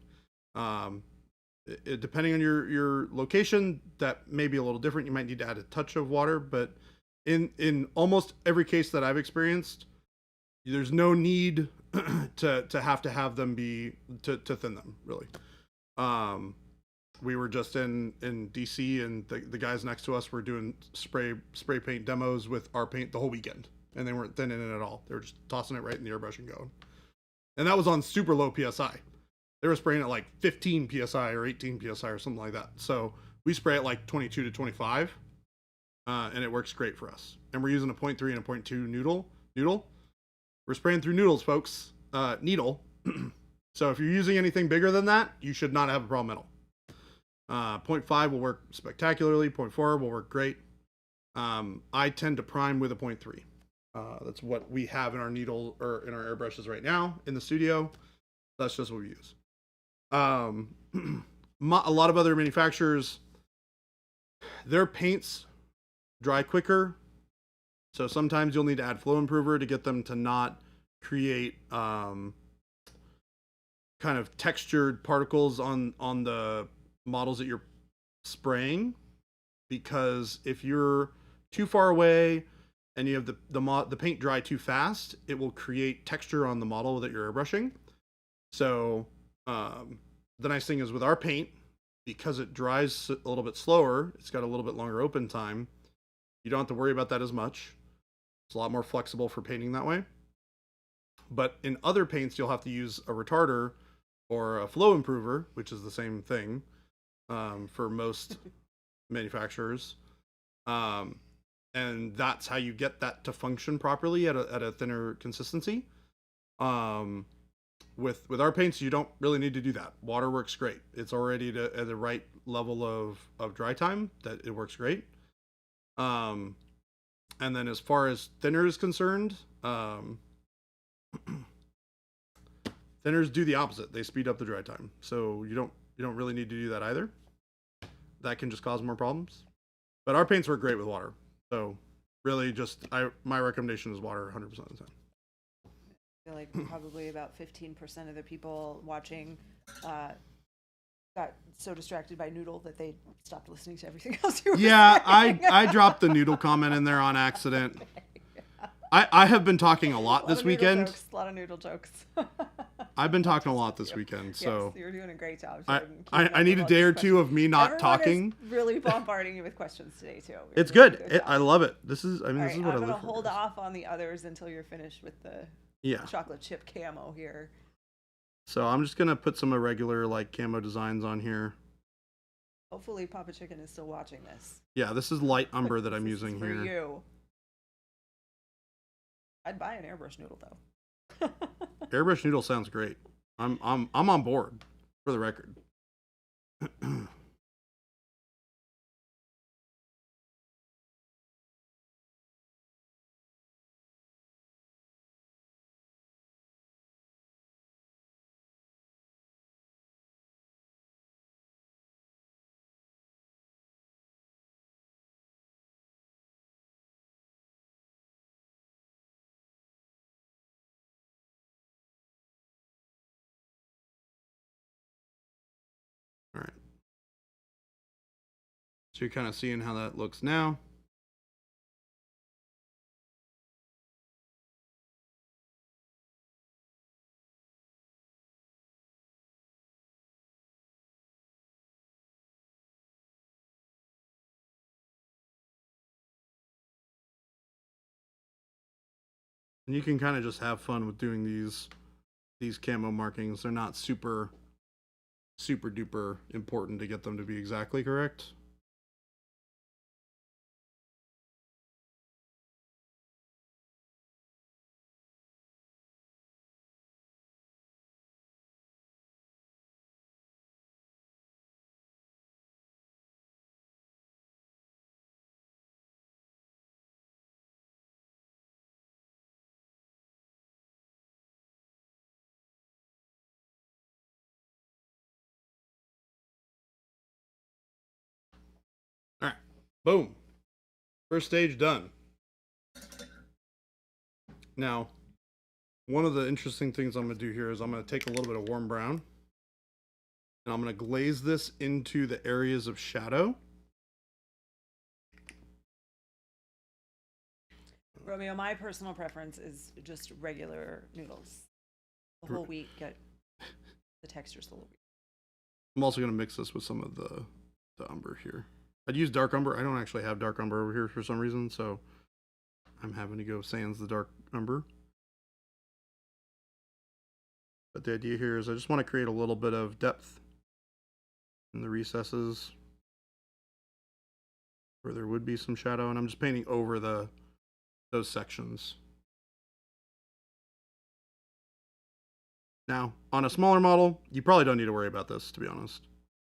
Depending on your location, that may be a little different. You might need to add a touch of water, but in almost every case that I've experienced, there's no need to have them be to thin them, really. We were just in DC, and the guys next to us were doing spray paint demos with our paint the whole weekend, and they weren't thinning it at all. They were just tossing it right in the airbrush and going. And that was on super low PSI. They were spraying at like 15 psi or 18 psi or something like that. So we spray at like 22 to 25, and it works great for us. And we're using a 0.3 and a 0.2 noodle. We're spraying through noodles, folks. Needle. So if you're using anything bigger than that, you should not have a problem at all. 0.5 will work spectacularly. 0.4 will work great. I tend to prime with a 0.3. That's what we have in our needle or in our airbrushes right now in the studio. That's just what we use. A lot of other manufacturers, their paints dry quicker. So sometimes you'll need to add flow improver to get them to not create kind of textured particles on the models that you're spraying, because if you're too far away and you have the paint dry too fast, it will create texture on the model that you're airbrushing. So the nice thing is with our paint, because it dries a little bit slower, it's got a little bit longer open time, you don't have to worry about that as much. It's a lot more flexible for painting that way. But in other paints, you'll have to use a retarder or a flow improver, which is the same thing for most manufacturers. And that's how you get that to function properly at a thinner consistency. With our paints, you don't really need to do that. Water works great. It's already at the right level of dry time that it works great. And then as far as thinner is concerned, thinners do the opposite. They speed up the dry time. So you don't really need to do that either. That can just cause more problems. But our paints work great with water. So really my recommendation is water 100% of the time.
I feel like probably about 15% of the people watching got so distracted by noodle that they stopped listening to everything else you were saying.
I dropped the noodle comment in there on accident. I have been talking a lot this weekend.
A lot of noodle jokes.
I've been talking a lot this weekend, so
yes, you're doing a great job.
I need a day or two of me not talking.
Is really bombarding you with questions today too.
It's really good. I love it. This is what I live for.
I'm gonna hold off on the others until you're finished with the chocolate chip camo here.
So I'm just gonna put some irregular like camo designs on here.
Hopefully Papa Chicken is still watching this.
Yeah, this is light umber that I'm using
for
here.
You. I'd buy an airbrush noodle though.
Airbrush noodle sounds great. I'm on board, for the record. All right. So you're kind of seeing how that looks now. And you can kind of just have fun with doing these camo markings. They're not super duper important to get them to be exactly correct. All right, boom. First stage done. Now, one of the interesting things I'm going to do here is I'm going to take a little bit of warm brown and I'm going to glaze this into the areas of shadow.
Romeo, my personal preference is just regular noodles. The whole wheat, get the textures a little bit.
I'm also going to mix this with some of the umber here. I'd use dark umber. I don't actually have dark umber over here for some reason, so I'm having to go sans the dark umber. But the idea here is I just want to create a little bit of depth in the recesses where there would be some shadow, and I'm just painting over those sections. Now, on a smaller model, you probably don't need to worry about this, to be honest.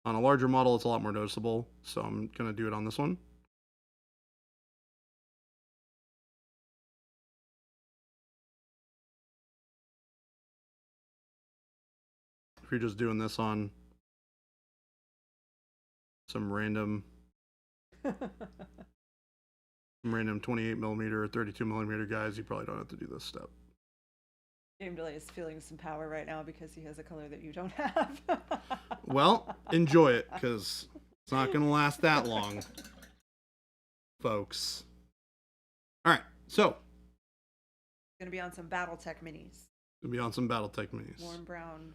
On a larger model, it's a lot more noticeable, so I'm going to do it on this one. If you're just doing this on some random 28 millimeter or 32 millimeter guys, you probably don't have to do this step.
James Delay is feeling some power right now because he has a color that you don't have.
Well, enjoy it, because it's not going to last that long, folks. All right, so.
Going to be on some BattleTech minis.
Going to be on some BattleTech minis.
Warm brown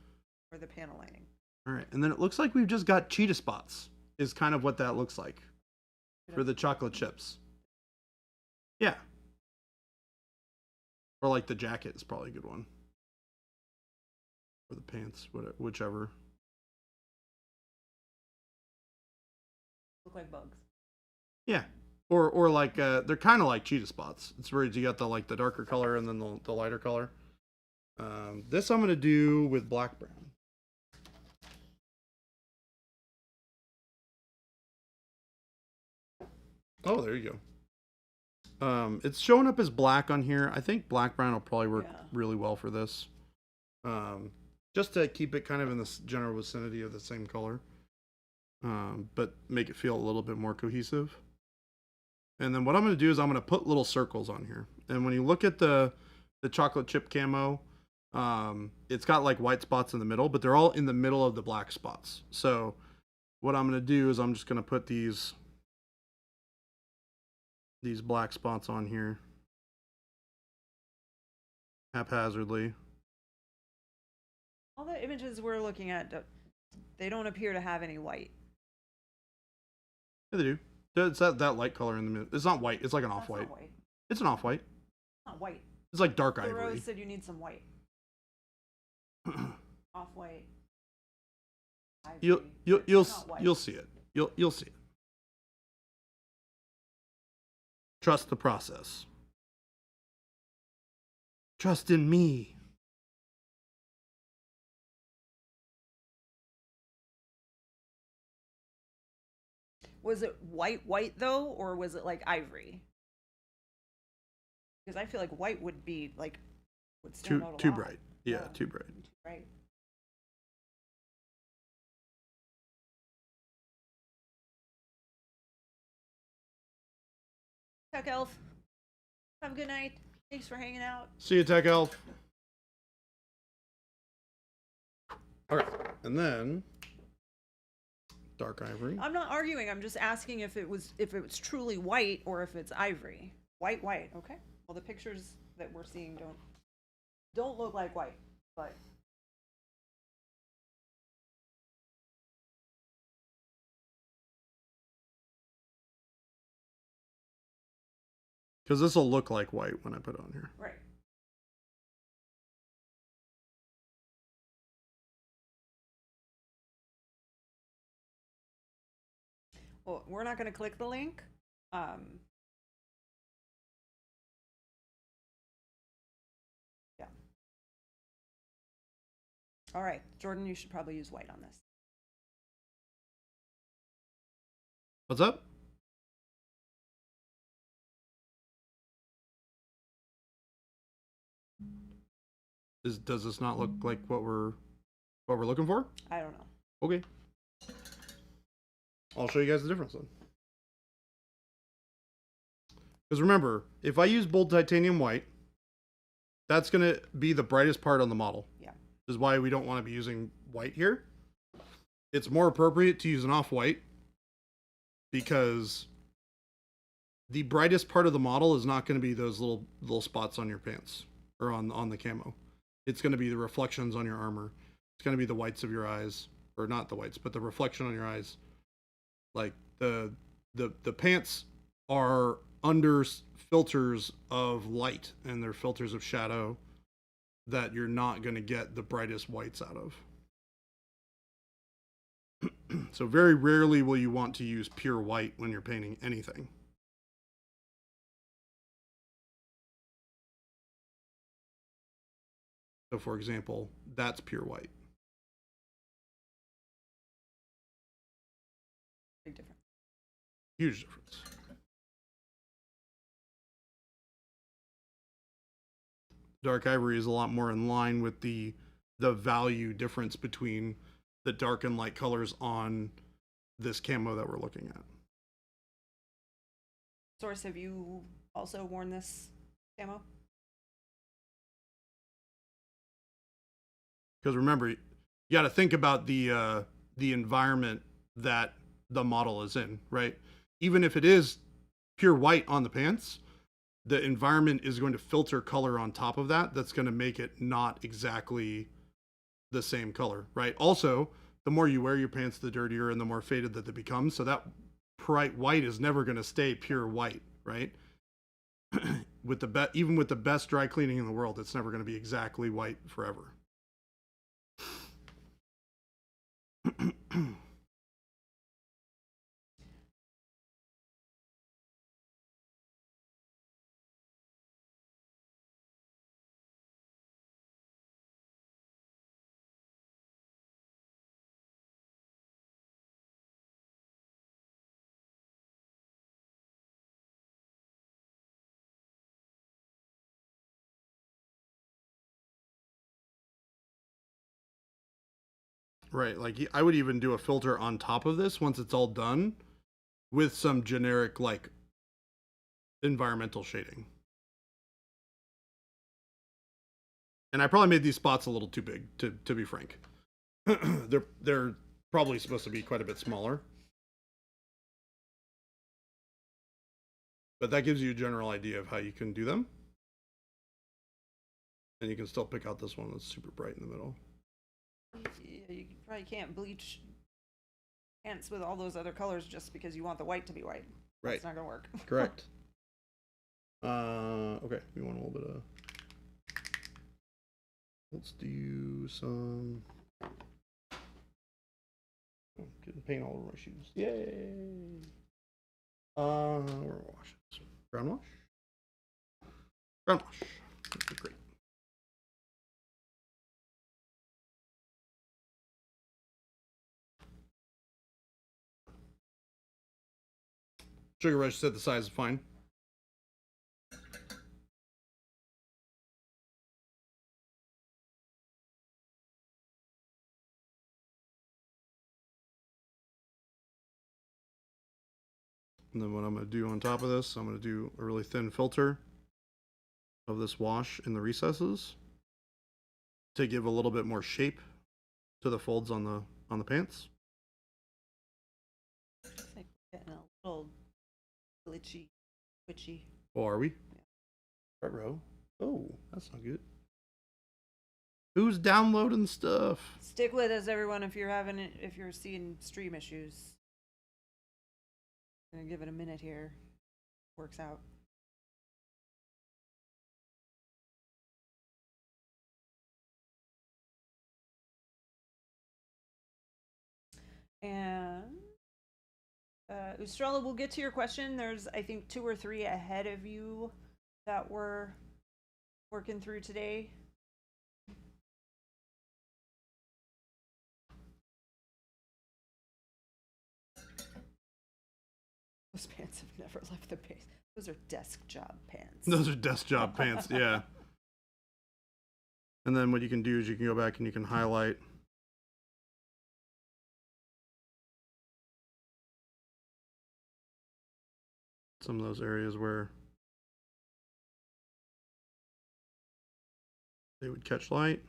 for the panel lining.
All right, and then it looks like we've just got cheetah spots, is kind of what that looks like for the chocolate chips. Yeah. Or like the jacket is probably a good one. Or the pants, whichever.
Look like bugs.
Yeah. Or like they're kind of like cheetah spots. It's where you got the darker color and then the lighter color. This I'm gonna do with black brown. Oh, there you go. It's showing up as black on here. I think black brown will probably work really well for this. Just to keep it kind of in the general vicinity of the same color. But make it feel a little bit more cohesive. And then what I'm going to do is I'm going to put little circles on here. And when you look at the chocolate chip camo, it's got like white spots in the middle, but they're all in the middle of the black spots. So what I'm going to do is I'm just going to put these black spots on here haphazardly.
All the images we're looking at, they don't appear to have any white.
Yeah, they do. It's that light color in the middle. It's not white. It's like an off-white. It's an off-white.
It's not white.
It's like dark
The
ivory.
Rose said you need some white. Off-white.
You'll see it. You'll see it. Trust the process. Trust in me.
Was it white though, or was it like ivory? Because I feel like white would be like would stand out a
too
lot.
bright. Yeah, too bright.
Too bright. Tech Elf, have a good night. Thanks for hanging out.
See you, Tech Elf. All right, and then dark ivory.
I'm not arguing. I'm just asking if it was truly white or if it's ivory. White. Okay. Well, the pictures that we're seeing don't look like white, but.
Because this will look like white when I put it on here.
Right. Well, we're not going to click the link. Yeah. All right, Jordan, you should probably use white on this.
What's up? Does this not look like what we're looking for?
I don't know.
Okay. I'll show you guys the difference then. Because remember, if I use bold titanium white, that's going to be the brightest part on the model.
Yeah.
This is why we don't want to be using white here. It's more appropriate to use an off-white because the brightest part of the model is not going to be those little spots on your pants or on the camo. It's going to be the reflections on your armor. It's going to be the whites of your eyes, or not the whites, but the reflection on your eyes. Like the pants are under filters of light and they're filters of shadow that you're not going to get the brightest whites out of. So very rarely will you want to use pure white when you're painting anything. So for example, that's pure white.
Big difference.
Huge difference. Dark ivory is a lot more in line with the value difference between the dark and light colors on this camo that we're looking at.
Source, have you also worn this camo?
Because remember, you got to think about the environment that the model is in, right? Even if it is pure white on the pants, the environment is going to filter color on top of that. That's going to make it not exactly the same color, right? Also, the more you wear your pants, the dirtier and the more faded that they become. So that bright white is never going to stay pure white, right? With even with the best dry cleaning in the world, it's never going to be exactly white forever. Right, like I would even do a filter on top of this once it's all done with some generic like environmental shading. And I probably made these spots a little too big, to be frank. they're probably supposed to be quite a bit smaller. But that gives you a general idea of how you can do them. And you can still pick out this one that's super bright in the middle.
Yeah, you probably can't bleach pants with all those other colors just because you want the white to be white.
Right.
It's not gonna work.
Correct. Okay, we want a little bit of. Let's do some. Oh, getting paint all over my shoes. Yay! Where wash it? Brown wash. Brown wash. Okay, great. Sugar Rush said the size is fine. And then what I'm going to do on top of this, I'm going to do a really thin filter of this wash in the recesses to give a little bit more shape to the folds on the pants.
It's like getting a little glitchy, twitchy.
Oh, are we?
Yeah.
Front row. Oh, that's not good. Who's downloading stuff?
Stick with us, everyone. If you're seeing stream issues, I'm gonna give it a minute here. Works out. And Ustrella, we'll get to your question. There's, I think, 2 or 3 ahead of you that we're working through today. Those pants have never left the base. Those are desk job pants.
Those are desk job pants, yeah. And then what you can do is you can go back and you can highlight some of those areas where they would catch light.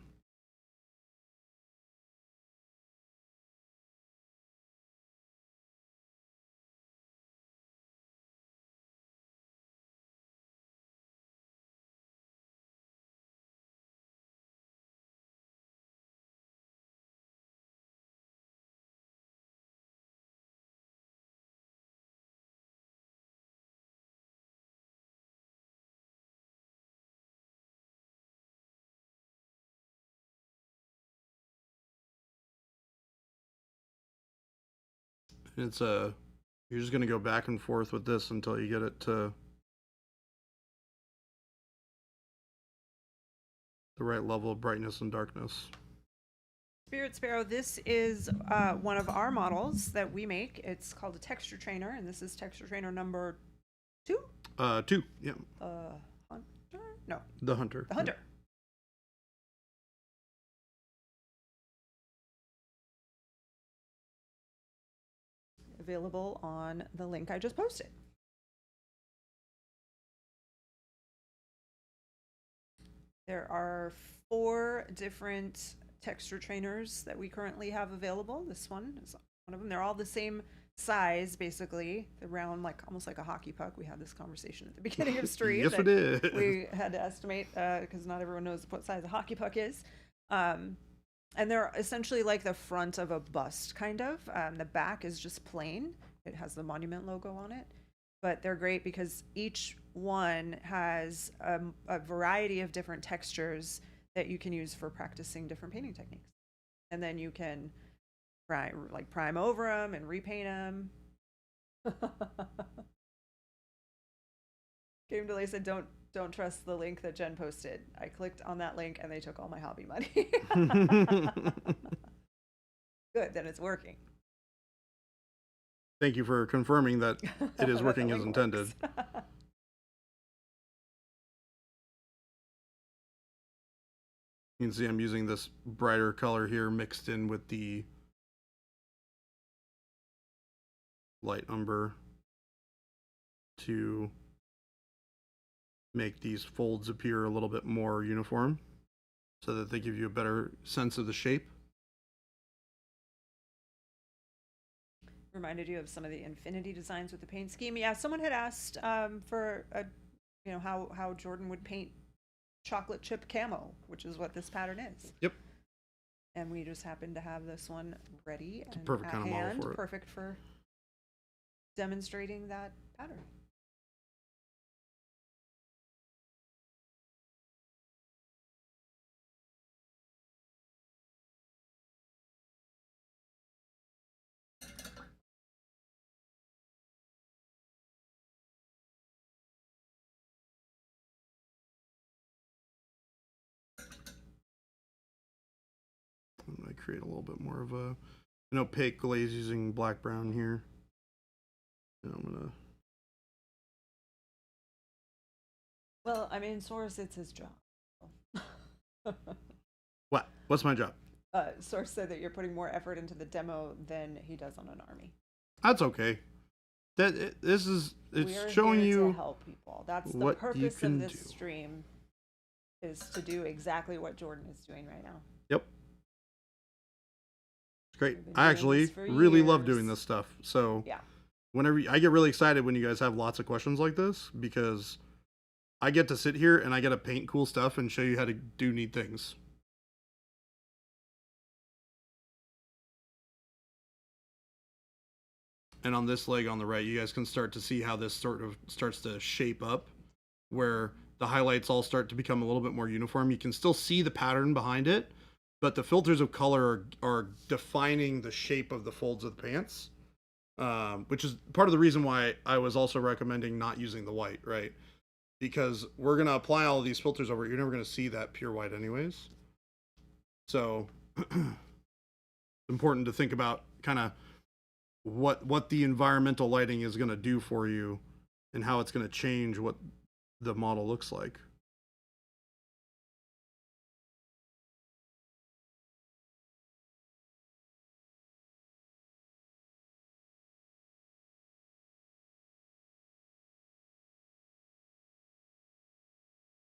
And it's you're just going to go back and forth with this until you get it to the right level of brightness and darkness.
Spirit Sparrow, this is one of our models that we make. It's called a texture trainer, and this is texture trainer number 2?
2, yeah.
Hunter? No.
The Hunter.
The Hunter. Available on the link I just posted. There are 4 different texture trainers that we currently have available. This one is one of them. They're all the same size, basically. They're round, like almost like a hockey puck. We had this conversation at the beginning of stream.
Yes, we did.
We had to estimate because not everyone knows what size a hockey puck is. And they're essentially like the front of a bust, kind of. The back is just plain. It has the monument logo on it. But they're great because each one has a variety of different textures that you can use for practicing different painting techniques. And then you can prime over them and repaint them. Game Delay said, don't trust the link that Jen posted. I clicked on that link and they took all my hobby money. Good, then it's working.
Thank you for confirming that it is working as intended. You can see I'm using this brighter color here mixed in with the light umber to make these folds appear a little bit more uniform so that they give you a better sense of the shape.
Reminded you of some of the infinity designs with the paint scheme. Yeah, someone had asked for how Jordan would paint chocolate chip camo, which is what this pattern is.
Yep.
And we just happened to have this one ready and
perfect
at
kind of model
hand,
for it.
perfect for demonstrating that pattern.
I'm going to create a little bit more of an opaque glaze using black brown here. And I'm going to...
Well, I mean, Source, it's his job.
What? What's my job?
Source said that you're putting more effort into the demo than he does on an army.
That's okay. It's showing you
to help people. That's the purpose of this stream, is to do exactly what Jordan is doing right now.
Yep. It's great. I actually really love doing this stuff. So
yeah.
Whenever I get really excited when you guys have lots of questions like this, because I get to sit here and I get to paint cool stuff and show you how to do neat things. And on this leg on the right, you guys can start to see how this sort of starts to shape up, where the highlights all start to become a little bit more uniform. You can still see the pattern behind it, but the filters of color are defining the shape of the folds of the pants, which is part of the reason why I was also recommending not using the white, right? Because we're going to apply all of these filters over it. You're never going to see that pure white anyways. So it's important to think about kind of what the environmental lighting is going to do for you and how it's going to change what the model looks like.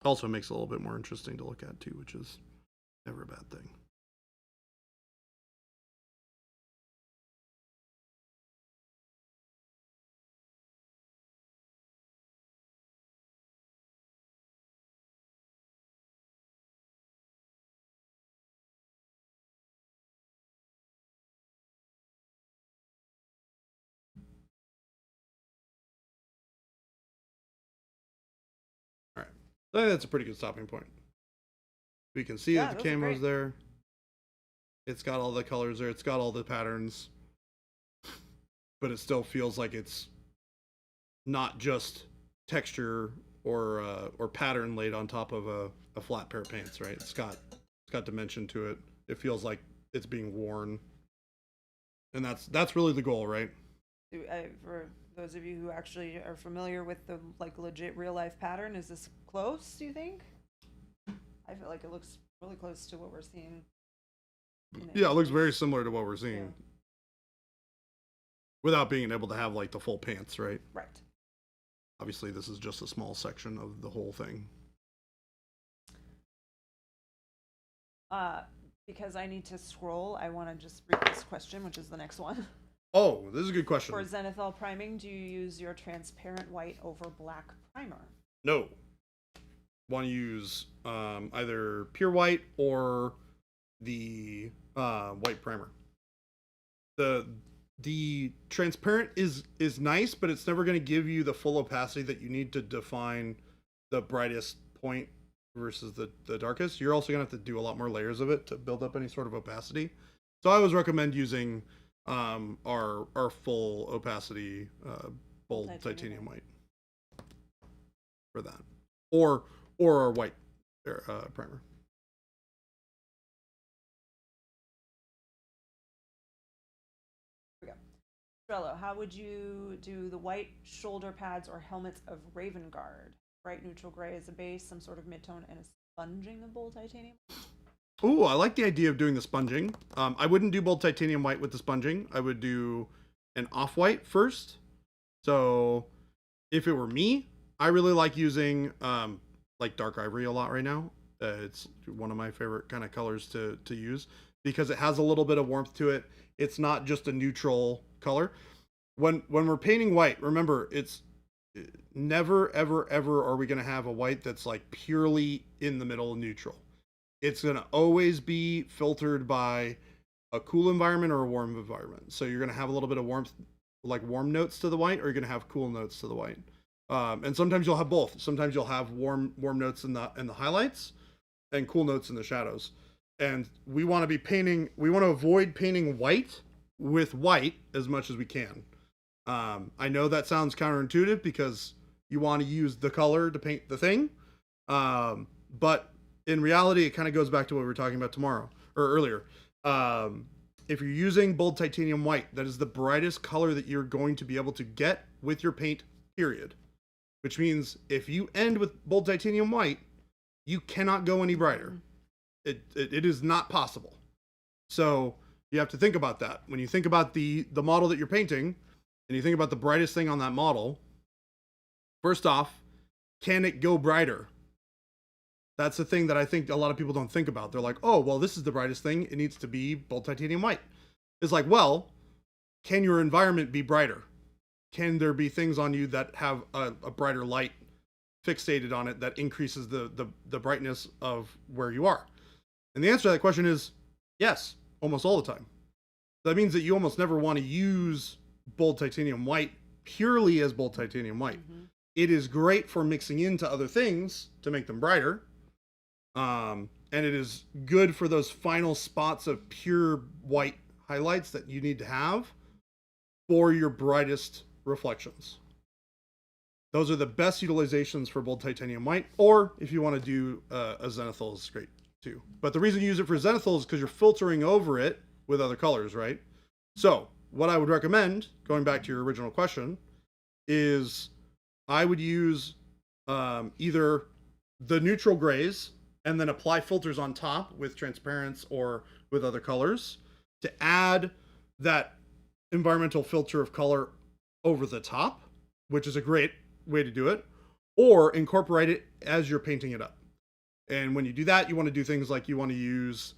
Also makes it a little bit more interesting to look at too, which is never a bad thing. All right, I think that's a pretty good stopping point. We can see that the camo's there. It's got all the colors there. It's got all the patterns. but it still feels like it's not just texture or pattern laid on top of a flat pair of pants, right? It's got dimension to it. It feels like it's being worn, and that's really the goal, right?
For those of you who actually are familiar with the like legit real life pattern, is this close, do you think? I feel like it looks really close to what we're seeing.
Yeah, it looks very similar to what we're seeing.
Yeah.
Without being able to have like the full pants, right?
Right.
Obviously, this is just a small section of the whole thing.
Because I need to scroll, I want to just read this question, which is the next one.
Oh, this is a good question.
For zenithal priming, do you use your transparent white over black primer?
No. Want to use either pure white or the white primer. The transparent is nice, but it's never going to give you the full opacity that you need to define the brightest point versus the darkest. You're also going to have to do a lot more layers of it to build up any sort of opacity. So I always recommend using our full opacity bold titanium white for that, or our white primer.
Trello, how would you do the white shoulder pads or helmets of Raven Guard? Bright neutral gray as a base, some sort of midtone, and a sponging of bold titanium?
Ooh, I like the idea of doing the sponging. I wouldn't do bold titanium white with the sponging. I would do an off-white first. So if it were me, I really like using like dark ivory a lot right now. It's one of my favorite kind of colors to use because it has a little bit of warmth to it. It's not just a neutral color. When we're painting white, remember, it's never, ever, ever are we going to have a white that's like purely in the middle of neutral. It's going to always be filtered by a cool environment or a warm environment. So you're going to have a little bit of warmth, like warm notes to the white, or you're going to have cool notes to the white. And sometimes you'll have both. Sometimes you'll have warm notes in the highlights and cool notes in the shadows. And we want to avoid painting white with white as much as we can. I know that sounds counterintuitive because you want to use the color to paint the thing. But in reality, it kind of goes back to what we were talking about earlier. If you're using bold titanium white, that is the brightest color that you're going to be able to get with your paint, period. Which means if you end with bold titanium white, you cannot go any brighter. It is not possible. So you have to think about that. When you think about the model that you're painting, and you think about the brightest thing on that model, first off, can it go brighter? That's the thing that I think a lot of people don't think about. They're like, oh, well, this is the brightest thing. It needs to be bold titanium white. It's like, well, can your environment be brighter? Can there be things on you that have a brighter light fixated on it that increases the brightness of where you are? And the answer to that question is yes, almost all the time. That means that you almost never want to use bold titanium white purely as bold titanium white. Mm-hmm. It is great for mixing into other things to make them brighter. And it is good for those final spots of pure white highlights that you need to have for your brightest reflections. Those are the best utilizations for bold titanium white, or if you want to do a zenithal, is great too. But the reason you use it for zenithal is because you're filtering over it with other colors, right? So what I would recommend, going back to your original question, is I would use either the neutral grays and then apply filters on top with transparents or with other colors to add that environmental filter of color over the top, which is a great way to do it, or incorporate it as you're painting it up. And when you do that, you want to do things like you want to use,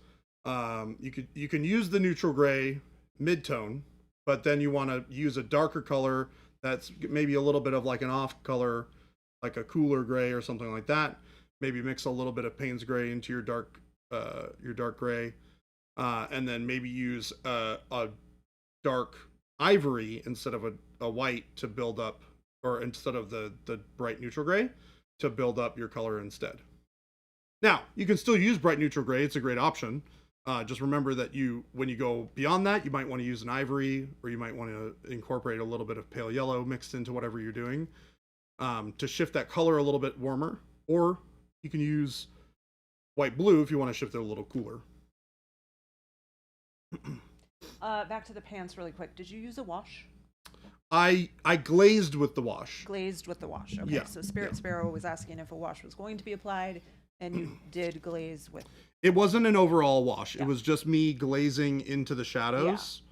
you can use the neutral gray mid-tone, but then you want to use a darker color that's maybe a little bit of like an off color, like a cooler gray or something like that. Maybe mix a little bit of Payne's gray into your dark gray, and then maybe use a dark ivory instead of a white to build up, or instead of the bright neutral gray to build up your color instead. Now, you can still use bright neutral gray. It's a great option. Just remember that when you go beyond that, you might want to use an ivory, or you might want to incorporate a little bit of pale yellow mixed into whatever you're doing, to shift that color a little bit warmer. Or you can use white blue if you want to shift it a little cooler.
Back to the pants really quick. Did you use a wash?
I glazed with the wash.
Glazed with the wash. Okay.
Yeah.
So Spirit Sparrow was asking if a wash was going to be applied, and you did glaze with.
It wasn't an overall wash.
Yeah.
It was just me glazing into the shadows,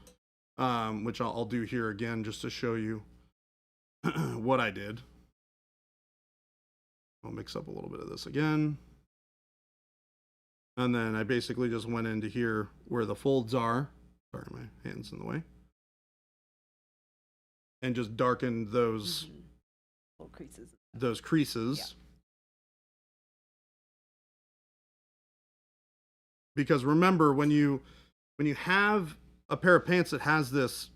which I'll do here again just to show you what I did. I'll mix up a little bit of this again. And then I basically just went into here where the folds are. Sorry, my hand's in the way. And just darkened those
little creases.
Those creases.
Yeah.
Because remember, when you have a pair of pants that has this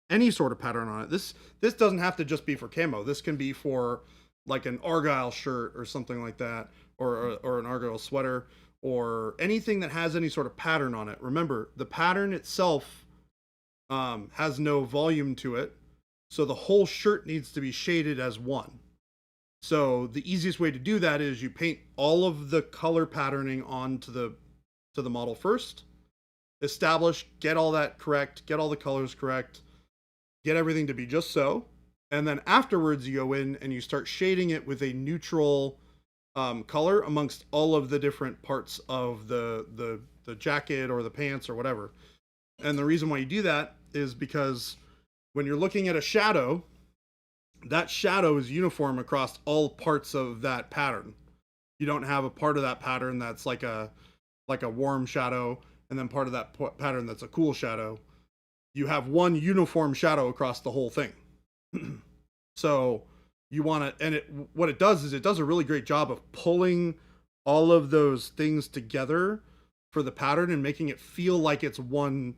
any sort of pattern on it, this doesn't have to just be for camo. This can be for like an argyle shirt or something like that, or an argyle sweater, or anything that has any sort of pattern on it. Remember, the pattern itself has no volume to it, so the whole shirt needs to be shaded as one. So the easiest way to do that is you paint all of the color patterning onto the model first, establish, get all that correct, get all the colors correct, get everything to be just so, and then afterwards you go in and you start shading it with a neutral color amongst all of the different parts of the jacket or the pants or whatever. And the reason why you do that is because when you're looking at a shadow, that shadow is uniform across all parts of that pattern. You don't have a part of that pattern that's like a warm shadow, and then part of that pattern that's a cool shadow. You have one uniform shadow across the whole thing. So you want to, and what it does is it does a really great job of pulling all of those things together for the pattern and making it feel like it's one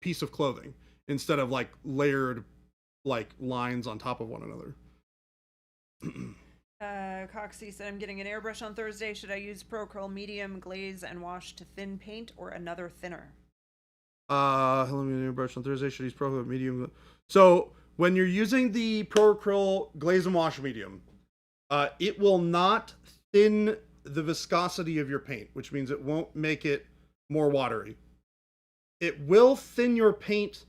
piece of clothing instead of like layered like lines on top of one another.
Coxie said, I'm getting an airbrush on Thursday. Should I use Pro Curl medium, glaze, and wash to thin paint, or another thinner?
Hello, me an airbrush on Thursday. Should I use Pro Curl medium? So when you're using the Pro Curl glaze and wash medium, it will not thin the viscosity of your paint, which means it won't make it more watery. It will thin your paint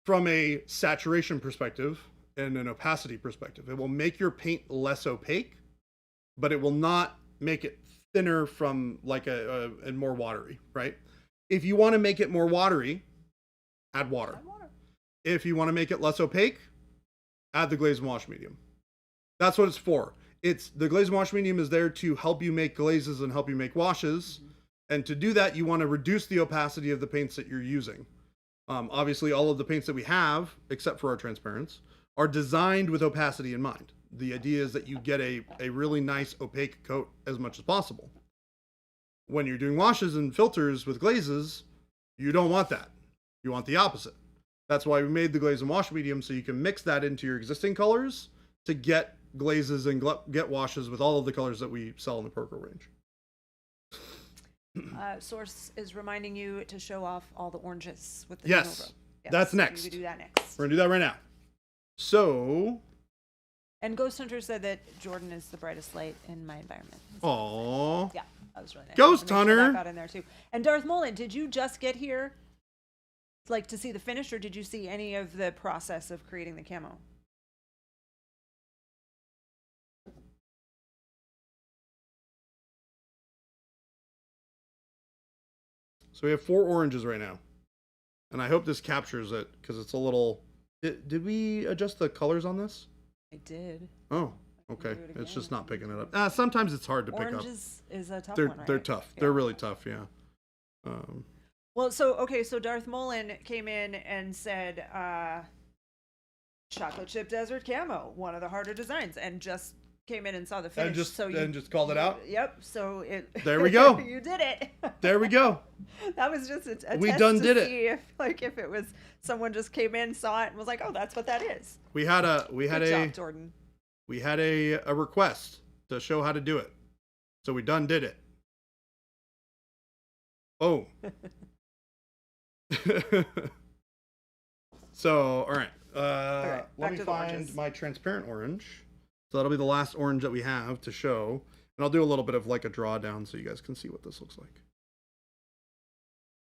from a saturation perspective and an opacity perspective. It will make your paint less opaque, but it will not make it thinner from like and more watery, right? If you want to make it more watery, add water. If you want to make it less opaque, add the glaze and wash medium. That's what it's for. The glaze and wash medium is there to help you make glazes and help you make washes. Mm-hmm. And to do that, you want to reduce the opacity of the paints that you're using. Obviously, all of the paints that we have, except for our transparents, are designed with opacity in mind. The idea is that you get a really nice opaque coat as much as possible. When you're doing washes and filters with glazes, you don't want that. You want the opposite. That's why we made the glaze and wash medium, so you can mix that into your existing colors to get glazes and get washes with all of the colors that we sell in the Pro Curl range.
Source is reminding you to show off all the oranges with the
yes, that's next.
We do that next.
We're gonna do that right now. So,
and Ghost Hunter said that Jordan is the brightest light in my environment.
Aww.
Yeah, that was really nice.
Ghost Hunter.
Sure that got in there too. And Darth Mullen, did you just get here, like, to see the finish, or did you see any of the process of creating the camo?
So we have 4 oranges right now, and I hope this captures it because it's a little. Did we adjust the colors on this?
I did.
Oh, okay. It's just not picking it up. Sometimes it's hard to pick up.
Oranges is a tough one, right?
They're tough. Yeah. They're really tough. Yeah.
Well, so Darth Mullen came in and said, chocolate chip desert camo, one of the harder designs, and just came in and saw the finish.
And just called it out.
Yep. So
there we go.
You did it.
There we go.
That was just a test
we done
to
did
see
it.
if it was someone just came in, saw it, and was like, oh, that's what that is.
Good job,
Jordan.
We had a request to show how to do it, so we done did it. Oh. So, all right.
Okay,
Let
back
me
to the
find
oranges.
my transparent orange. So that'll be the last orange that we have to show. And I'll do a little bit of like a drawdown so you guys can see what this looks like.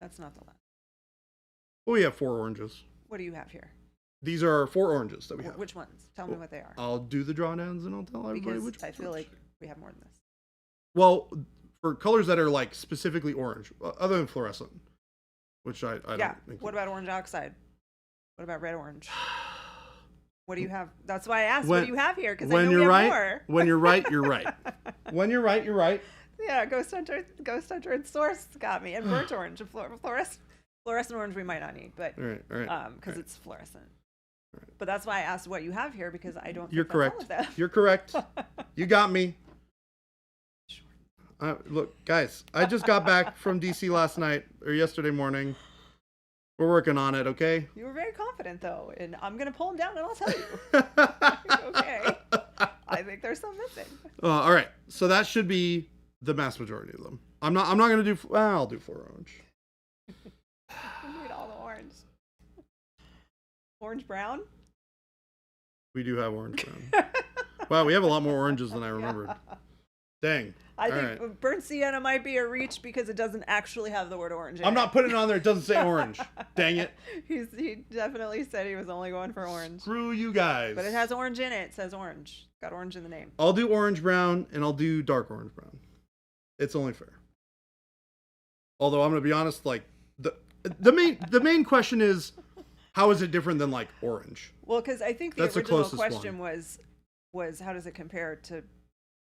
That's not the last.
Well, we have 4 oranges.
What do you have here?
These are 4 oranges that we have.
Which ones? Tell me what they are.
I'll do the drawdowns and I'll tell everybody
Because
which
I feel
ones.
like we have more than this.
Well, for colors that are like specifically orange, other than fluorescent, which I don't think.
What about orange oxide? What about red orange? What do you have? That's why I asked. What do you have here? Because I know we have more.
When you're right, you're right. When you're right, you're right.
Yeah, Ghost Hunter, and Source got me, and burnt orange, and fluorescent orange we might not need, but
All right.
because it's fluorescent. Right. But that's why I asked what you have here, because I don't.
You're
think
correct.
That's all of them.
You're correct. You got me. Look, guys, I just got back from DC last night or yesterday morning. We're working on it, okay?
You were very confident, though, and I'm gonna pull them down and I'll tell you. Okay. I think there's some missing.
All right, so that should be the mass majority of them. I'm not gonna do. Well, I'll do 4 orange.
We need all the orange. Orange brown.
We do have orange brown. Wow, we have a lot more oranges than I remembered. Yeah. Dang.
I think burnt sienna might be a reach because it doesn't actually have the word orange in
I'm not putting it on there. It doesn't say orange. Dang it.
He definitely said he was only going for orange.
Screw you guys.
But it has orange in it. It says orange. Got orange in the name.
I'll do orange brown and I'll do dark orange brown. It's only fair. Although I'm going to be honest, like the main question is, how is it different than like orange?
Well, because I think the original question was how does it compare to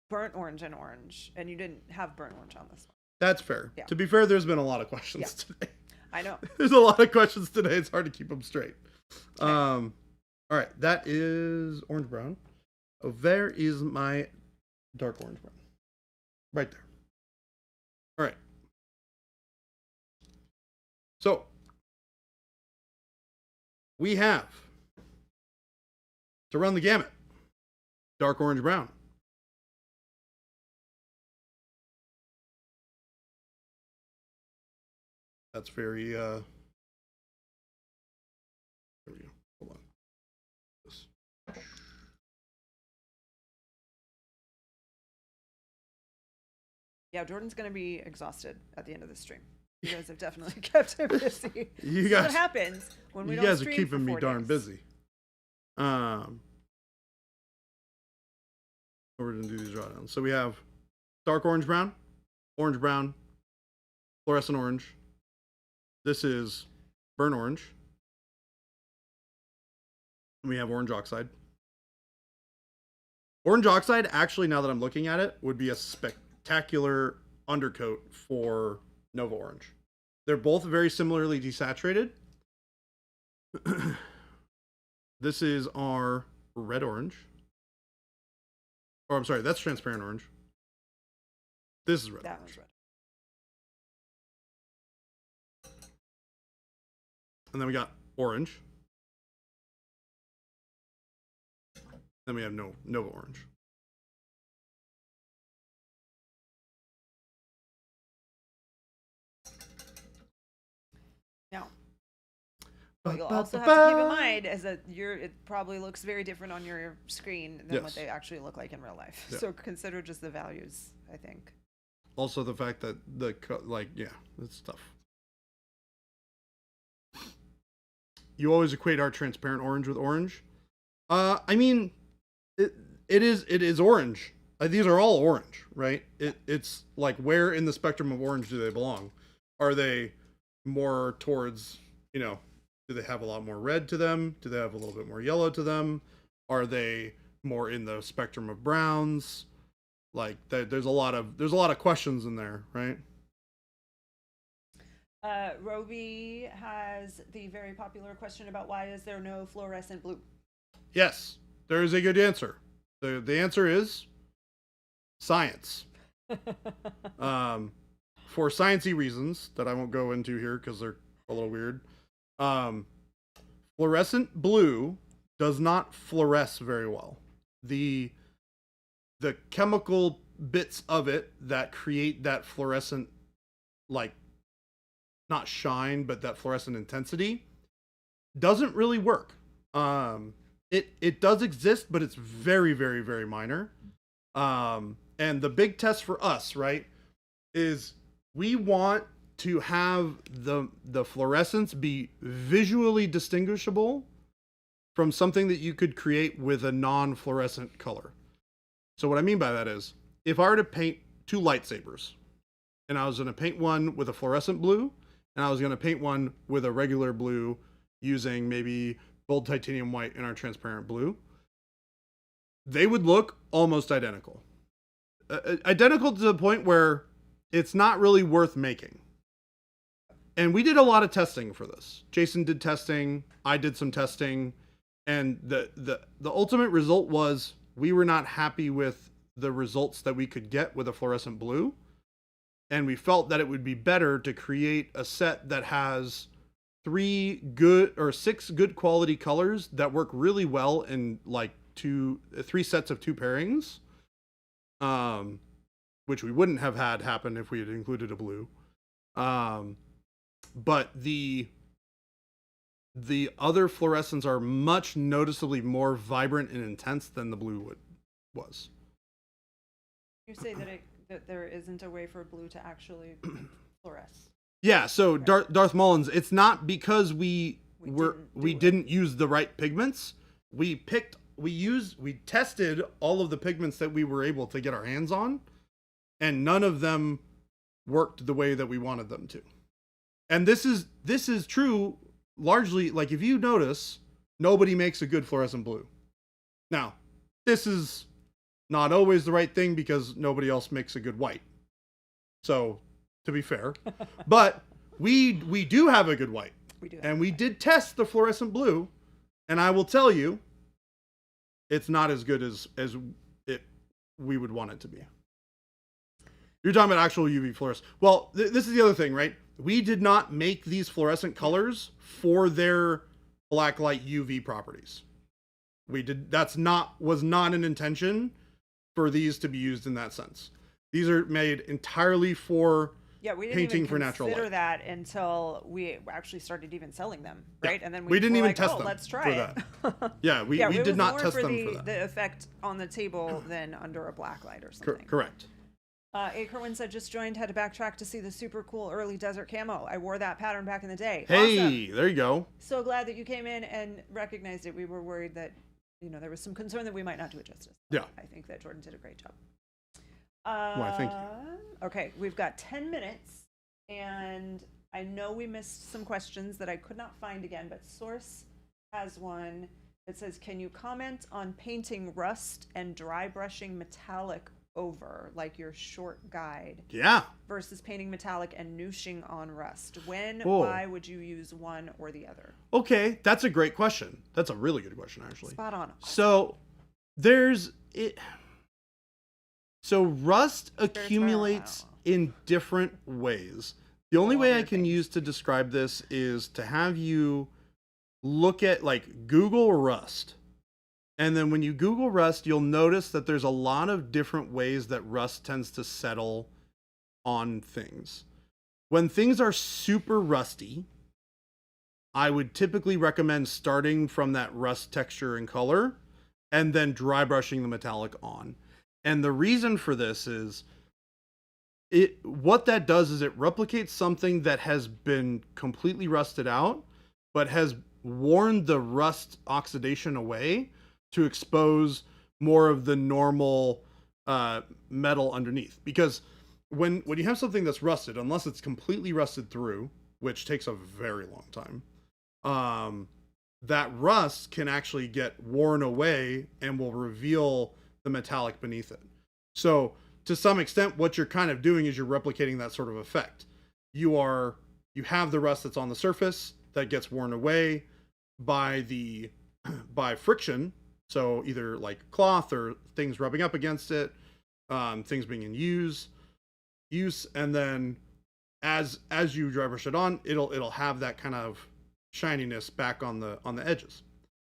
burnt orange and orange, and you didn't have burnt orange on this one.
That's fair.
Yeah.
To be fair, there's been a lot of questions today.
I know.
There's a lot of questions today. It's hard to keep them straight.
Okay.
All right, that is orange brown. Oh, there is my dark orange brown. Right there. All right. So we have to run the gamut. Dark orange brown. That's very, there we go. Hold on. This.
Yeah, Jordan's going to be exhausted at the end of the stream. You guys have definitely kept him busy.
You guys,
what happens when we don't
You guys are
stream
keeping
for
me
4
darn
days.
busy. We're going to do these drawdowns. So we have dark orange brown, fluorescent orange. This is burnt orange. And we have orange oxide. Orange oxide, actually, now that I'm looking at it, would be a spectacular undercoat for Nova Orange. They're both very similarly desaturated. This is our red orange. Oh, I'm sorry, that's transparent orange. This is red
That
orange.
one's red.
And then we got orange. Then we have Nova Orange.
Now, what you'll also have to keep in mind is that it probably looks very different on your screen than what they actually look like in real life. Yeah. So consider just the values, I think.
Also the fact that it's tough. You always equate our transparent orange with orange. I mean, it is orange. These are all orange, right? It's like, where in the spectrum of orange do they belong? Are they more towards, do they have a lot more red to them? Do they have a little bit more yellow to them? Are they more in the spectrum of browns? Like, there's a lot of questions in there, right?
Roby has the very popular question about why is there no fluorescent blue?
Yes, there is a good answer. The answer is science. For sciencey reasons that I won't go into here because they're a little weird. Fluorescent blue does not fluoresce very well. The chemical bits of it that create that fluorescent, like, not shine, but that fluorescent intensity doesn't really work. It does exist, but it's very, very, very minor. And the big test for us, right, is we want to have the fluorescence be visually distinguishable from something that you could create with a non-fluorescent color. So what I mean by that is, if I were to paint two lightsabers, and I was going to paint one with a fluorescent blue, and I was going to paint one with a regular blue using maybe gold titanium white and our transparent blue, they would look almost identical. Identical to the point where it's not really worth making. And we did a lot of testing for this. Jason did testing, I did some testing, and the ultimate result was we were not happy with the results that we could get with a fluorescent blue. And we felt that it would be better to create a set that has 6 good quality colors that work really well in like 3 sets of 2 pairings, which we wouldn't have had happen if we had included a blue. But the other fluorescents are much noticeably more vibrant and intense than the blue was.
You say that there isn't a way for blue to actually fluoresce.
Yeah, so
Right.
Darth Mullins, it's not because we
We
didn't use the right pigments. We tested all of the pigments that we were able to get our hands on, and none of them worked the way that we wanted them to. And this is true largely, like if you notice, nobody makes a good fluorescent blue. Now, this is not always the right thing because nobody else makes a good white. So, to be fair, but we do have a good white.
We do.
And we did test the fluorescent blue, and I will tell you, it's not as good as we would want it to be. You're talking about actual UV fluorescence. Well, this is the other thing, right? We did not make these fluorescent colors for their blacklight UV properties. Was not an intention for these to be used in that sense. These are made entirely for
we didn't
painting
even
for natural
consider
light.
that until we actually started even selling them, right?
Yeah.
And then
We didn't
were
even
like,
test
oh,
them
let's
for
try
that. Yeah, we
it
did
was
not
more
test
for
them for that.
the effect on the table than under a black light or something.
Correct.
A. Kerwin said, just joined, had to backtrack to see the super cool early desert camo. I wore that pattern back in the day.
Hey,
Awesome.
there you go.
So glad that you came in and recognized it. We were worried that, there was some concern that we might not do it justice.
Yeah.
I think that Jordan did a great job.
Why, thank you.
Okay, we've got 10 minutes, and I know we missed some questions that I could not find again, but Source has one that says, can you comment on painting rust and dry brushing metallic over, like your short guide,
Yeah.
versus painting metallic and nooshing on rust? When,
Oh.
why would you use one or the other?
Okay, that's a great question. That's a really good question, actually.
Spot on.
So So rust accumulates in different ways. The only way I can use to describe this is to have you look at, like, Google rust. And then when you Google rust, you'll notice that there's a lot of different ways that rust tends to settle on things. When things are super rusty, I would typically recommend starting from that rust texture and color and then dry brushing the metallic on. And the reason for this is what that does is it replicates something that has been completely rusted out, but has worn the rust oxidation away to expose more of the normal metal underneath. Because when you have something that's rusted, unless it's completely rusted through, which takes a very long time, that rust can actually get worn away and will reveal the metallic beneath it. So to some extent, what you're kind of doing is you're replicating that sort of effect. You have the rust that's on the surface that gets worn away by friction. So either like cloth or things rubbing up against it, things being in use, and then as you dry brush it on, it'll have that kind of shininess back on the edges.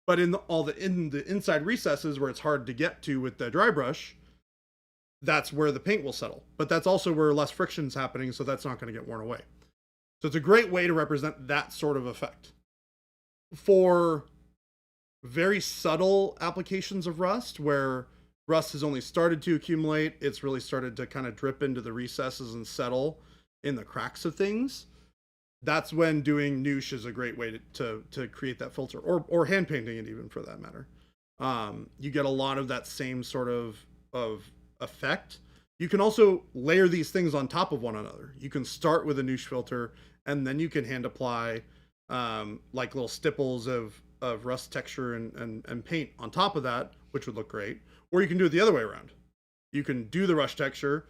But in the inside recesses where it's hard to get to with the dry brush, that's where the paint will settle. But that's also where less friction's happening, so that's not going to get worn away. So it's a great way to represent that sort of effect. For very subtle applications of rust, where rust has only started to accumulate, it's really started to kind of drip into the recesses and settle in the cracks of things. That's when doing noosh is a great way to create that filter, or hand painting it even, for that matter. You get a lot of that same sort of effect. You can also layer these things on top of one another. You can start with a noosh filter, and then you can hand apply like little stipples of rust texture and paint on top of that, which would look great. Or you can do it the other way around. You can do the rust texture,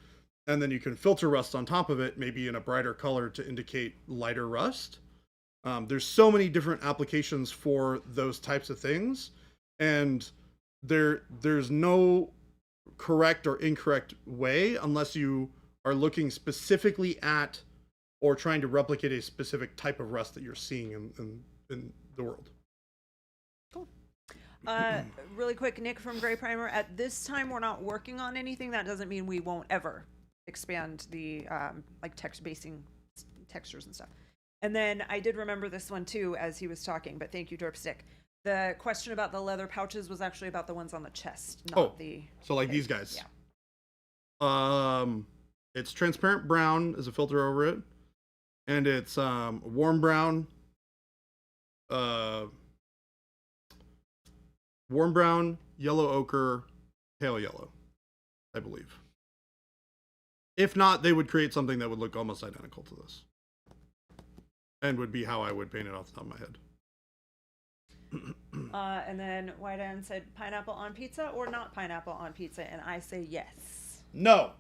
and then you can filter rust on top of it, maybe in a brighter color to indicate lighter rust. There's so many different applications for those types of things, and there's no correct or incorrect way unless you are looking specifically at or trying to replicate a specific type of rust that you're seeing in the world.
Cool. Really quick, Nick from Gray Primer. At this time, we're not working on anything. That doesn't mean we won't ever expand the like text basing textures and stuff. And then I did remember this one too as he was talking, but thank you, Dorpstick. The question about the leather pouches was actually about the ones on the chest, not the...
So like these guys. Yeah. It's transparent brown as a filter over it. And it's warm brown, yellow ochre, pale yellow, I believe. If not, they would create something that would look almost identical to this. And would be how I would paint it off the top of my head.
And then White Ann said pineapple on pizza or not pineapple on pizza, and I say yes.
No,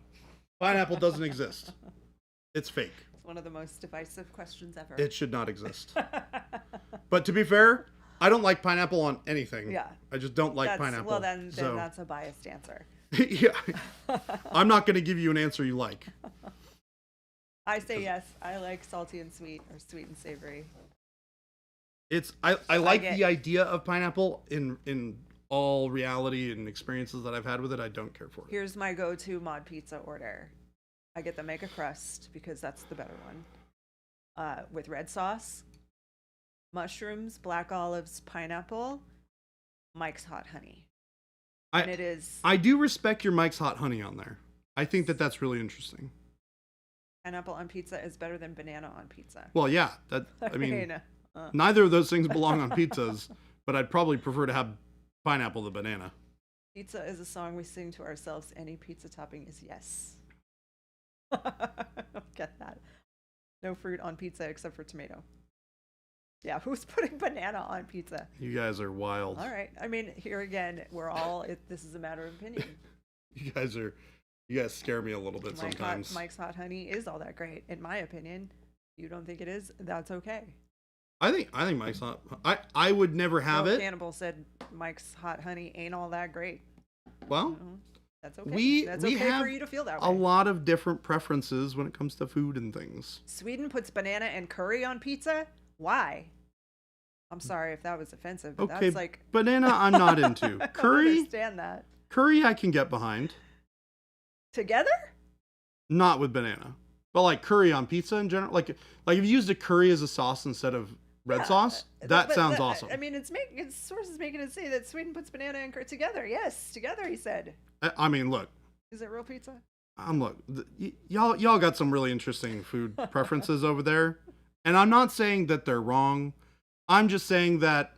pineapple doesn't exist. It's fake.
It's one of the most divisive questions ever.
It should not exist. But to be fair, I don't like pineapple on anything.
Yeah.
I just don't like pineapple.
Well, then that's a biased answer.
Yeah. I'm not going to give you an answer you like.
I say yes. I like salty and sweet, or sweet and savory.
I like the idea of pineapple in all reality and experiences that I've had with it. I don't care for it.
Here's my go-to mod pizza order. I get the mega crust because that's the better one. With red sauce, mushrooms, black olives, pineapple, Mike's Hot Honey. And it is...
I do respect your Mike's Hot Honey on there. I think that's really interesting.
Pineapple on pizza is better than banana on pizza.
Well, yeah. Neither of those things belong on pizzas, but I'd probably prefer to have pineapple than banana.
Pizza is a song we sing to ourselves. Any pizza topping is yes. Get that. No fruit on pizza except for tomato. Yeah, who's putting banana on pizza?
You guys are wild.
All right. I mean, here again, this is a matter of opinion.
You guys scare me a little bit sometimes.
Mike's Hot Honey is all that great, in my opinion. You don't think it is? That's okay.
I think Mike's Hot. I would never have it.
Cannibal said Mike's Hot Honey ain't all that great.
Well,
that's okay. That's okay
have
for you to feel that way.
A lot of different preferences when it comes to food and things.
Sweden puts banana and curry on pizza. Why? I'm sorry if that was offensive. But
okay,
that's like
banana. I'm not into curry.
I don't understand that.
Curry, I can get behind.
Together?
Not with banana, but like curry on pizza in general. Like if you used a curry as a sauce instead of red sauce, that sounds awesome.
I mean, its sources making it say that Sweden puts banana and curry together. Yes, together. He said.
I mean, look.
Is it real pizza?
Look, y'all got some really interesting food preferences over there, and I'm not saying that they're wrong. I'm just saying that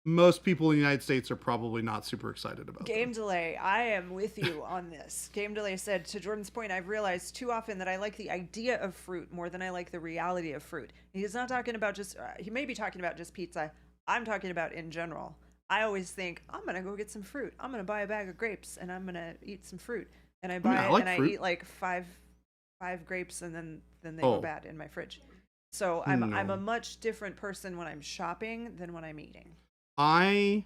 most people in the United States are probably not super excited about
Game Delay. I am with you on this. Game Delay said, to Jordan's point, I've realized too often that I like the idea of fruit more than I like the reality of fruit. He's not talking about just, he may be talking about just pizza. I'm talking about in general. I always think, I'm going to go get some fruit. I'm going to buy a bag of grapes and I'm going to eat some fruit. And I buy it and I eat like five grapes and then they go bad in my fridge. So I'm a much different person when I'm shopping than when I'm eating.
I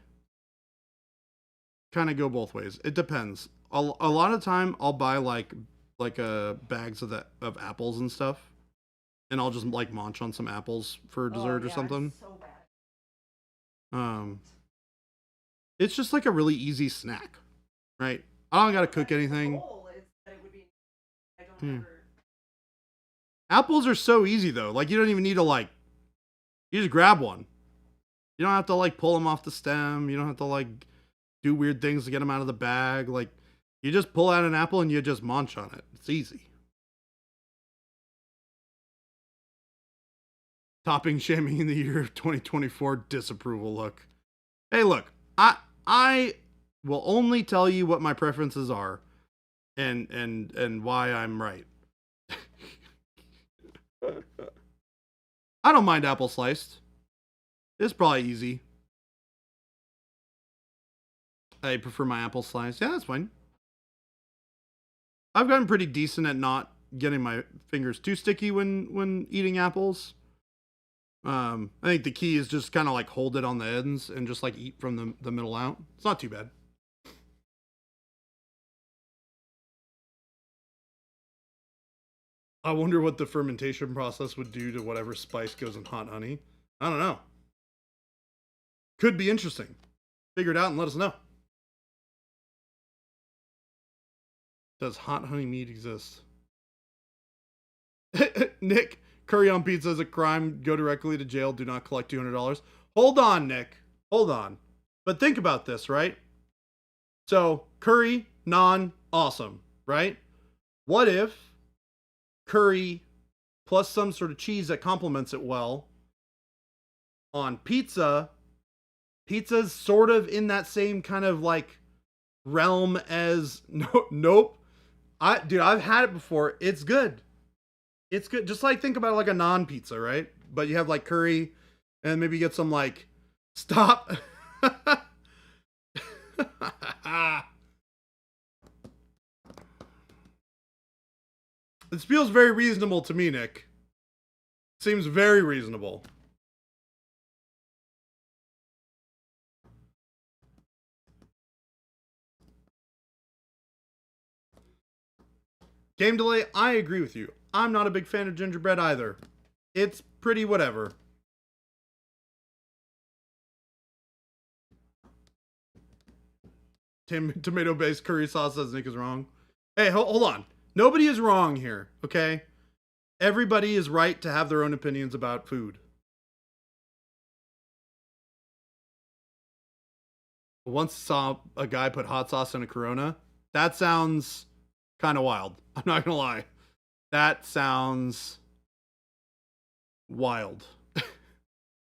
kind of go both ways. It depends. A lot of time I'll buy like bags of apples and stuff, and I'll just like munch on some apples for dessert or something.
It's so bad.
It's just like a really easy snack, right? I don't gotta cook anything. Apples are so easy though. Like you don't even need to like, you just grab one. You don't have to like pull them off the stem. You don't have to like do weird things to get them out of the bag. Like you just pull out an apple and you just munch on it. It's easy. Topping chamois in the year of 2024 disapproval look. Hey, look, I will only tell you what my preferences are and why I'm right. I don't mind apple sliced. It's probably easy. I prefer my apple sliced. Yeah, that's fine. I've gotten pretty decent at not getting my fingers too sticky when eating apples. I think the key is just kind of like hold it on the ends and just like eat from the middle out. It's not too bad. I wonder what the fermentation process would do to whatever spice goes in hot honey. I don't know. Could be interesting. Figure it out and let us know. Does hot honey meat exist? Nick, curry on pizza is a crime. Go directly to jail. Do not collect $200. Hold on, Nick. Hold on. But think about this, right? So, curry, naan, awesome, right? What if curry plus some sort of cheese that complements it well on pizza? Pizza's sort of in that same kind of like realm as nope. I've had it before. It's good. It's good. Just like think about it like a non-pizza, right? But you have like curry and maybe get some like stop. This feels very reasonable to me, Nick. Seems very reasonable. Game delay, I agree with you. I'm not a big fan of gingerbread either. It's pretty whatever. Tomato-based curry sauce says Nick is wrong. Hey, hold on. Nobody is wrong here, okay? Everybody is right to have their own opinions about food. Once saw a guy put hot sauce in a Corona. That sounds kind of wild. I'm not gonna lie. That sounds wild.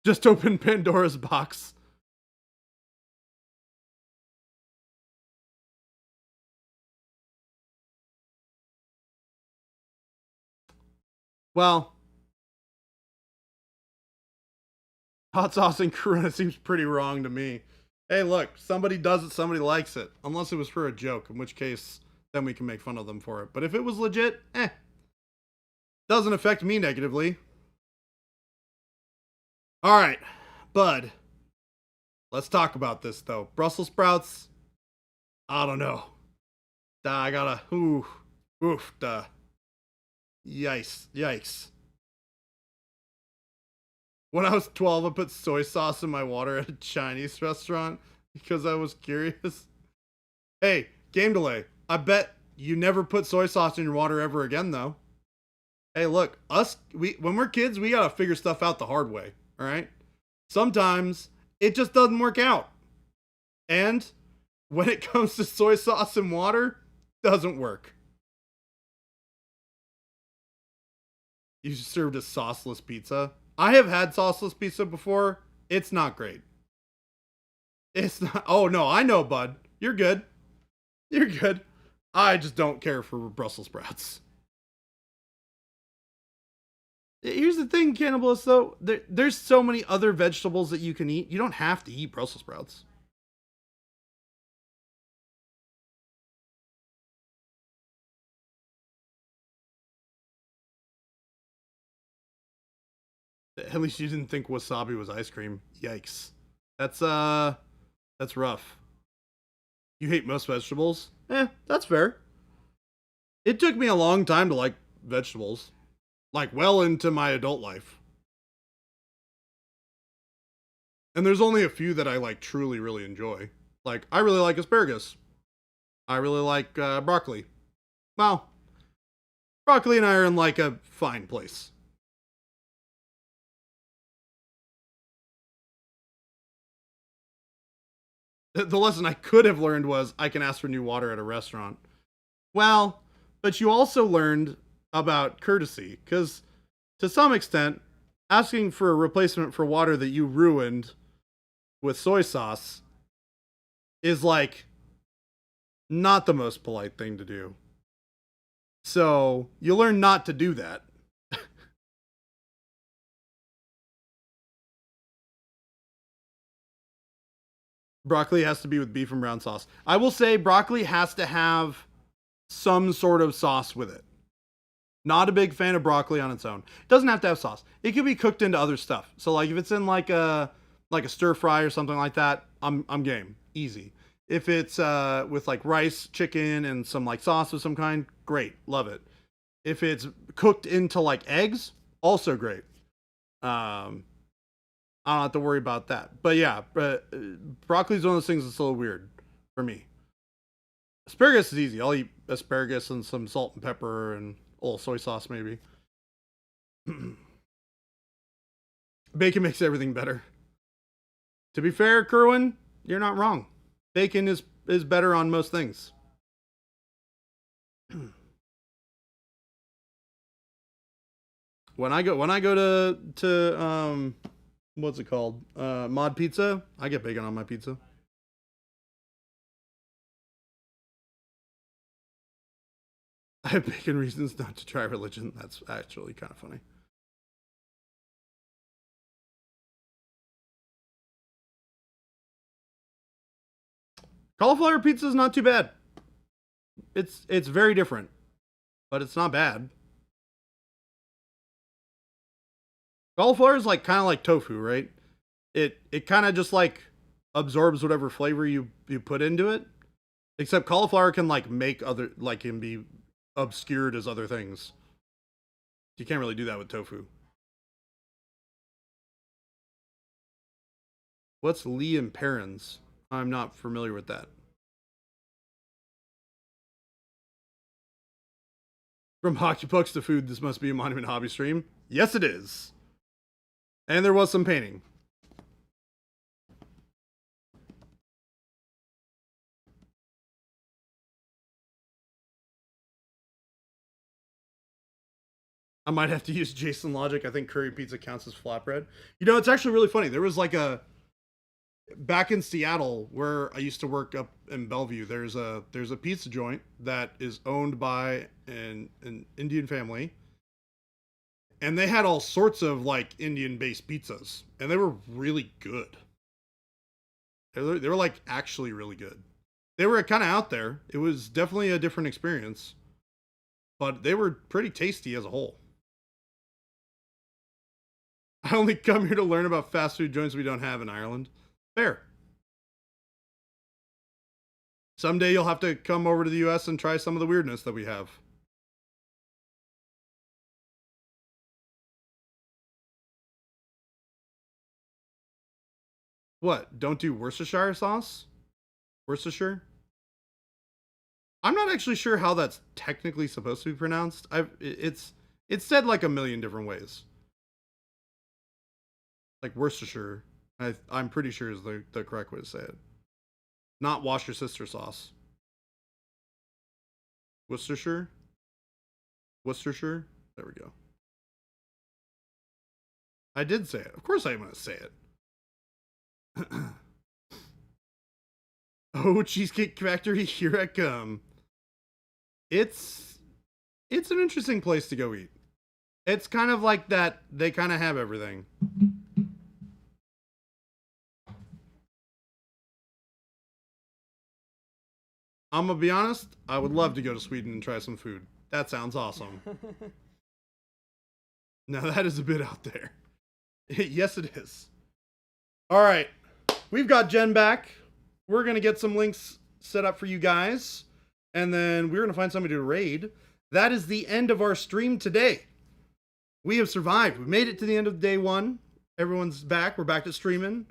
Just open Pandora's box. Well, hot sauce and Corona seems pretty wrong to me. Hey, look, somebody does it, somebody likes it. Unless it was for a joke, in which case, then we can make fun of them for it. But if it was legit, doesn't affect me negatively. All right, bud. Let's talk about this, though. Brussels sprouts, I don't know. I gotta, yikes. When I was 12, I put soy sauce in my water at a Chinese restaurant because I was curious. Hey, game delay. I bet you never put soy sauce in your water ever again, though. Hey, look, when we're kids, we gotta figure stuff out the hard way, all right? Sometimes it just doesn't work out. And when it comes to soy sauce and water, doesn't work. You served a sauceless pizza. I have had sauceless pizza before. It's not great. It's not. Oh, no, I know, bud. You're good. You're good. I just don't care for Brussels sprouts. Here's the thing, cannibalists, though. There's so many other vegetables that you can eat. You don't have to eat Brussels sprouts. At least you didn't think wasabi was ice cream. Yikes. That's rough. You hate most vegetables? That's fair. It took me a long time to like vegetables. Like well into my adult life. And there's only a few that I like truly, really enjoy. Like, I really like asparagus. I really like broccoli. Well, Broccoli and I are in like a fine place. The lesson I could have learned was I can ask for new water at a restaurant. Well, but you also learned about courtesy, because to some extent, asking for a replacement for water that you ruined with soy sauce is like not the most polite thing to do. So you learn not to do that. Broccoli has to be with beef and brown sauce. I will say broccoli has to have some sort of sauce with it. Not a big fan of broccoli on its own. It doesn't have to have sauce. It can be cooked into other stuff. So like if it's in like a stir fry or something like that, I'm game. Easy. If it's with like rice, chicken, and some like sauce of some kind, great. Love it. If it's cooked into like eggs, also great. I don't have to worry about that. But yeah, broccoli is one of those things that's a little weird for me. Asparagus is easy. I'll eat asparagus and some salt and pepper and a little soy sauce maybe. Bacon makes everything better. To be fair, Kerwin, you're not wrong. Bacon is better on most things. When I go to what's it called? Mod Pizza, I get bacon on my pizza. I have bacon reasons not to try religion. That's actually kind of funny. Cauliflower pizza is not too bad. It's very different, but it's not bad. Cauliflower is like kind of like tofu, right? It kind of just like absorbs whatever flavor you put into it. Except cauliflower can like make other, like, can be obscured as other things. You can't really do that with tofu. What's Lee and Perrins? I'm not familiar with that. From hockey pucks to food, this must be a Monument Hobby stream. Yes, it is. And there was some painting. I might have to use Jason logic. I think curry pizza counts as flatbread. You know, it's actually really funny. There was like back in Seattle where I used to work up in Bellevue. There's a pizza joint that is owned by an Indian family. And they had all sorts of like Indian-based pizzas, and they were really good. They were like actually really good. They were kind of out there. It was definitely a different experience, but they were pretty tasty as a whole. I only come here to learn about fast food joints we don't have in Ireland. Fair. Someday you'll have to come over to the US and try some of the weirdness that we have. What? Don't do Worcestershire sauce? Worcestershire? I'm not actually sure how that's technically supposed to be pronounced. It's said like a million different ways. Like Worcestershire, I'm pretty sure is the correct way to say it. Not wash your sister sauce. Worcestershire? Worcestershire? There we go. I did say it. Of course I'm going to say it. Oh, Cheesecake Factory, here I come. It's an interesting place to go eat. It's kind of like that. They kind of have everything. I'm gonna be honest, I would love to go to Sweden and try some food. That sounds awesome. Now that is a bit out there. Yes, it is. All right, we've got Jen back. We're gonna get some links set up for you guys, and then we're gonna find somebody to raid. That is the end of our stream today. We have survived. We made it to the end of day one. Everyone's back. We're back to streaming.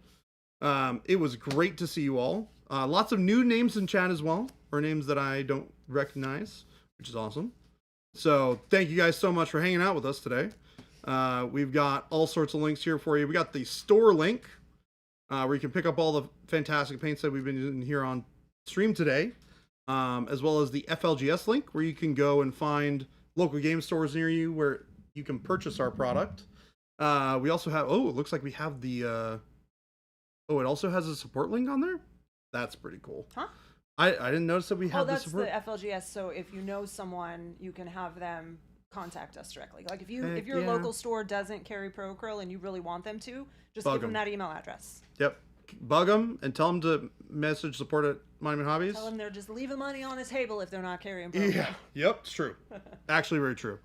It was great to see you all. Lots of new names in chat as well, or names that I don't recognize, which is awesome. So thank you guys so much for hanging out with us today. We've got all sorts of links here for you. We got the store link where you can pick up all the fantastic paints that we've been using here on stream today, as well as the FLGS link where you can go and find local game stores near you where you can purchase our product. We also have, it looks like we have the, it also has a support link on there. That's pretty cool.
Huh?
I didn't notice that we have the support.
That's the FLGS. So if you know someone, you can have them contact us directly. Like if your local store doesn't carry Pro Acryl and you really want them to, just give them that email address.
Yep. Bug them and tell them to message support at Monument Hobbies.
Tell them they're just leaving money on the table if they're not carrying Pro Acryl.
Yeah. Yep. It's true. Actually, very true.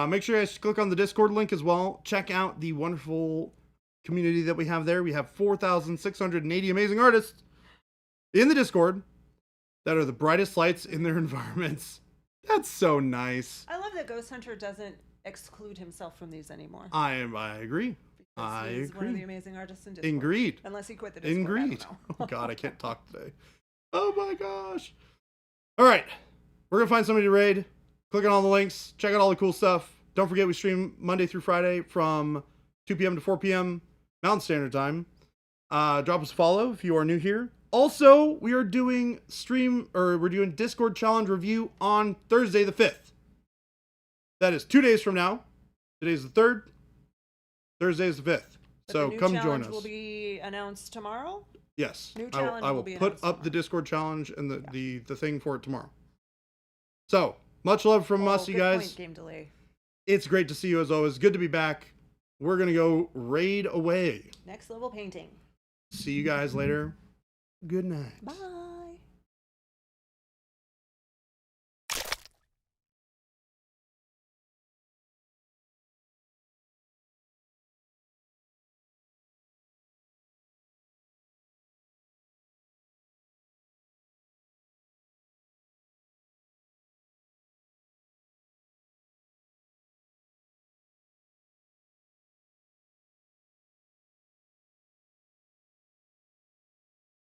Make sure you guys click on the Discord link as well. Check out the wonderful community that we have there. We have 4,680 amazing artists in the Discord that are the brightest lights in their environments. That's so nice.
I love that Ghost Hunter doesn't exclude himself from these anymore.
I agree.
He's one of the amazing artists in Discord.
Agreed.
Unless he quit the Discord.
Agreed. Oh God, I can't talk today. Oh my gosh. All right. We're going to find somebody to raid. Click on all the links. Check out all the cool stuff. Don't forget we stream Monday through Friday from 2 p.m. to 4 p.m. Mountain Standard Time. Drop us a follow if you are new here. Also, we are doing Discord challenge review on Thursday the 5th. That is 2 days from now. Today's the 3rd. Thursday is the 5th. So come join us.
Will be announced tomorrow?
Yes.
New challenge
I will put up the Discord challenge and the thing for it tomorrow. So, much love from us, you guys.
Point, game delay.
It's great to see you as always. Good to be back. We're going to go raid away.
Next level painting.
See you guys later. Good night.
Bye.